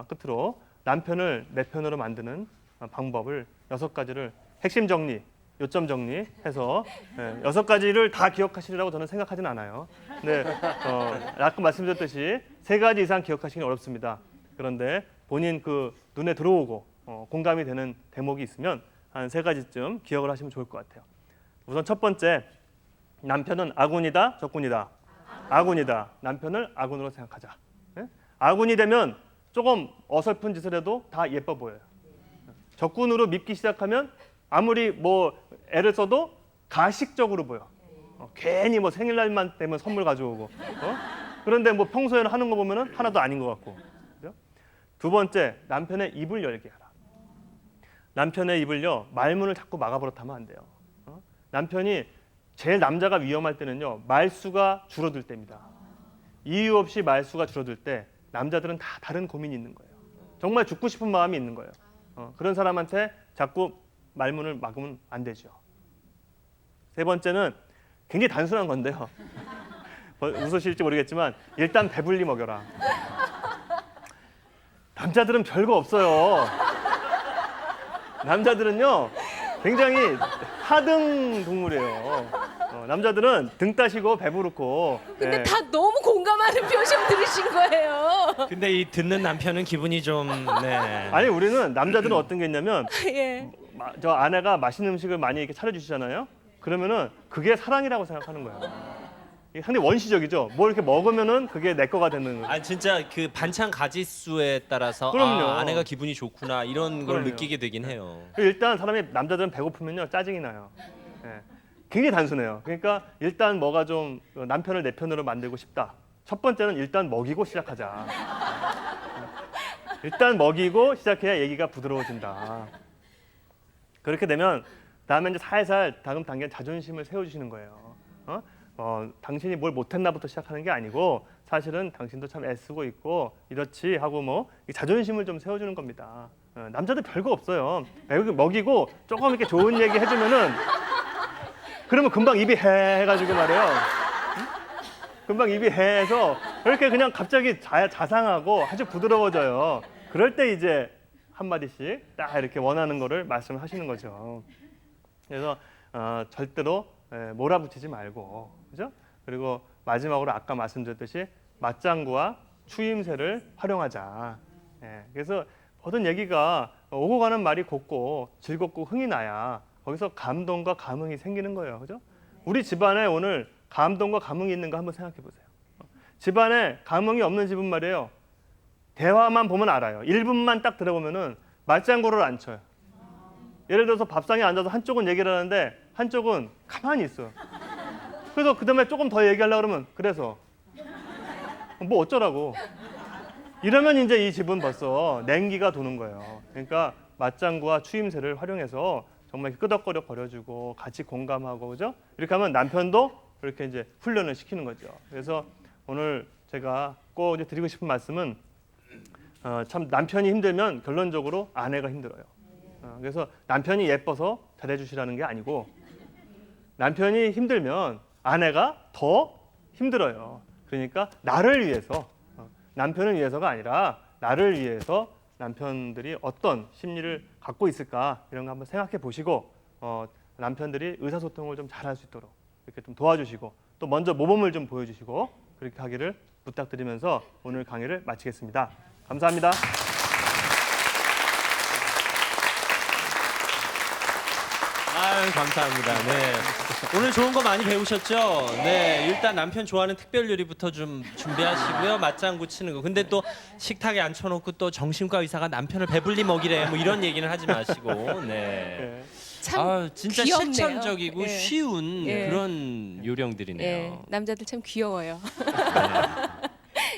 끝으로 남편을 내 편으로 만드는 방법을 6가지를 핵심 정리, 요점 정리해서 6가지를 다 기억하시리라고 저는 생각하진 않아요. 근데 아까 말씀드렸듯이 3가지 이상 기억하시기 어렵습니다. 그런데 본인 그 눈에 들어오고 공감이 되는 대목이 있으면 한 3가지쯤 기억을 하시면 좋을 것 같아요. 우선 첫 번째, 남편은 아군이다, 적군이다. 아군이다. 남편을 아군으로 생각하자. 아군이 되면 조금 어설픈 짓을 해도 다 예뻐 보여요. 적군으로 믿기 시작하면 아무리 뭐 애를 써도 가식적으로 보여. 괜히 뭐 생일날만 되면 선물 가져오고. 그런데 뭐 평소에는 하는 거 보면은 하나도 아닌 것 같고. 그죠? 두 번째, 남편의 입을 열게 하라. 남편의 입을요 말문을 자꾸 막아버릇하면 안 돼요. 남편이 제일 남자가 위험할 때는요 말수가 줄어들 때입니다. 이유 없이 말수가 줄어들 때 남자들은 다 다른 고민이 있는 거예요. 정말 죽고 싶은 마음이 있는 거예요. 그런 사람한테 자꾸 말문을 막으면 안 되죠. 세 번째는 굉장히 단순한 건데요. 웃으실지 모르겠지만 일단 배불리 먹여라. 남자들은 별거 없어요. 남자들은요 굉장히 하등 동물이에요. 남자들은 등 따시고 배부르고. 근데 다 너무 공감하는 표정 들으신 거예요. 근데 이 듣는 남편은 기분이 좀 아니 우리는 남자들은 어떤 게 있냐면 예. 저 아내가 맛있는 음식을 많이 이렇게 차려주시잖아요. 그러면은 그게 사랑이라고 생각하는 거예요. 이게 상당히 원시적이죠. 뭘 이렇게 먹으면은 그게 내 거가 되는 거예요. 아 진짜 그 반찬 가짓수에 따라서 그럼요. 아, 아내가 기분이 좋구나 이런 걸 그럼요. 느끼게 되긴 해요. 일단 남자들은 배고프면요 짜증이 나요. 예. 굉장히 단순해요. 그러니까 일단 뭐가 좀 남편을 내 편으로 만들고 싶다. 첫 번째는 일단 먹이고 시작하자. 일단 먹이고 시작해야 얘기가 부드러워진다. 그렇게 되면 다음에 이제 살살 다음 단계는 자존심을 세워주시는 거예요. 당신이 뭘 못했나부터 시작하는 게 아니고 사실은 당신도 참 애쓰고 있고 이렇지 하고 뭐 이 자존심을 좀 세워주는 겁니다. 남자들 별거 없어요. 먹이고 조금 이렇게 좋은 얘기 해주면은 그러면 금방 입이 해가지고 말이에요. 응? 금방 입이 해서 이렇게 그냥 갑자기 자상하고 아주 부드러워져요. 그럴 때 이제 한마디씩 딱 이렇게 원하는 거를 말씀하시는 거죠. 그래서 절대로 몰아붙이지 말고, 그죠? 그리고 마지막으로 아까 말씀드렸듯이 맞장구와 추임새를 활용하자. 그래서 모든 얘기가 오고 가는 말이 곱고 즐겁고 흥이 나야 거기서 감동과 감흥이 생기는 거예요, 그죠? 우리 집안에 오늘 감동과 감흥이 있는가 한번 생각해 보세요. 집안에 감흥이 없는 집은 말이에요. 대화만 보면 알아요. 1분만 딱 들어보면은 맞장구를 안 쳐요. 예를 들어서 밥상에 앉아서 한쪽은 얘기를 하는데 한쪽은 가만히 있어요. 그래서 그다음에 조금 더 얘기하려고 그러면 그래서 뭐 어쩌라고. 이러면 이제 이 집은 벌써 냉기가 도는 거예요. 그러니까 맞장구와 추임새를 활용해서 정말 끄덕거려 버려주고 같이 공감하고 그죠? 이렇게 하면 남편도 이렇게 이제 훈련을 시키는 거죠. 그래서 오늘 제가 꼭 이제 드리고 싶은 말씀은 참 남편이 힘들면 결론적으로 아내가 힘들어요. 그래서 남편이 예뻐서 잘해주시라는 게 아니고 남편이 힘들면 아내가 더 힘들어요. 그러니까 나를 위해서 남편을 위해서가 아니라 나를 위해서 남편들이 어떤 심리를 갖고 있을까 이런 거 한번 생각해 보시고 남편들이 의사소통을 좀 잘할 수 있도록 이렇게 좀 도와주시고 또 먼저 모범을 좀 보여주시고 그렇게 하기를 부탁드리면서 오늘 강의를 마치겠습니다. 감사합니다. 아유, 감사합니다. 네. 오늘 좋은 거 많이 배우셨죠? 네. 일단 남편 좋아하는 특별 요리부터 좀 준비하시고요. 맞장구 치는 거. 근데 또 식탁에 앉혀놓고 또 정신과 의사가 남편을 배불리 먹이래. 뭐 이런 얘기는 하지 마시고. 네. 네. 참 아, 진짜 귀엽네요. 실천적이고 예. 쉬운 예. 그런 요령들이네요. 예, 남자들 참 귀여워요.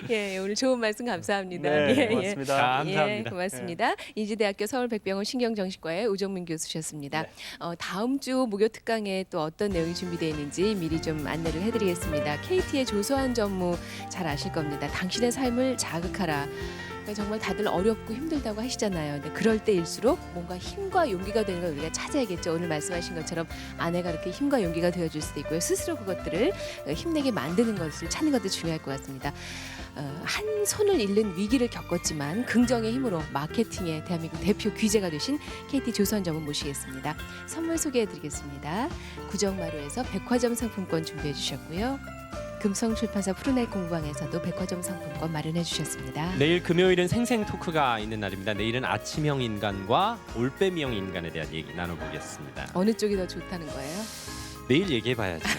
네. 예, 오늘 좋은 말씀 감사합니다. 네, 예, 고맙습니다. 감사합니다. 예, 고맙습니다. 인지대학교 서울백병원 신경정신과의 우정민 교수셨습니다. 네. 다음 주 목요 특강에 또 어떤 내용이 준비되어 있는지 미리 좀 안내를 해드리겠습니다. KT의 조소한 전무 잘 아실 겁니다. 당신의 삶을 자극하라. 그러니까 정말 다들 어렵고 힘들다고 하시잖아요. 근데 그럴 때일수록 뭔가 힘과 용기가 되는 걸 우리가 찾아야겠죠. 오늘 말씀하신 것처럼 아내가 이렇게 힘과 용기가 되어줄 수도 있고요. 스스로 그것들을 힘내게 만드는 것을 찾는 것도 중요할 것 같습니다. 한 손을 잃는 위기를 겪었지만 긍정의 힘으로 마케팅의 대한민국 대표 귀재가 되신 KT 조선 전문 모시겠습니다. 선물 소개해드리겠습니다. 구정마루에서 백화점 상품권 준비해 주셨고요. 금성출판사 푸르넥 공방에서도 백화점 상품권 마련해 주셨습니다. 내일 금요일은 생생 토크가 있는 날입니다. 내일은 아침형 인간과 올빼미형 인간에 대한 얘기 나눠보겠습니다. 어느 쪽이 더 좋다는 거예요? 내일 얘기해봐야죠.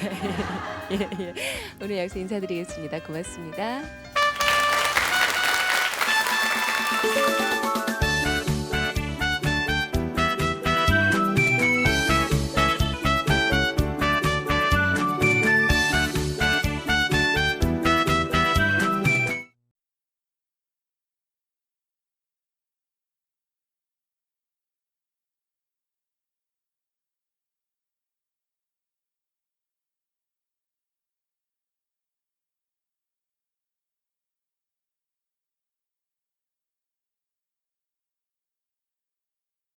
예, 예. 오늘 여기서 인사드리겠습니다. 고맙습니다.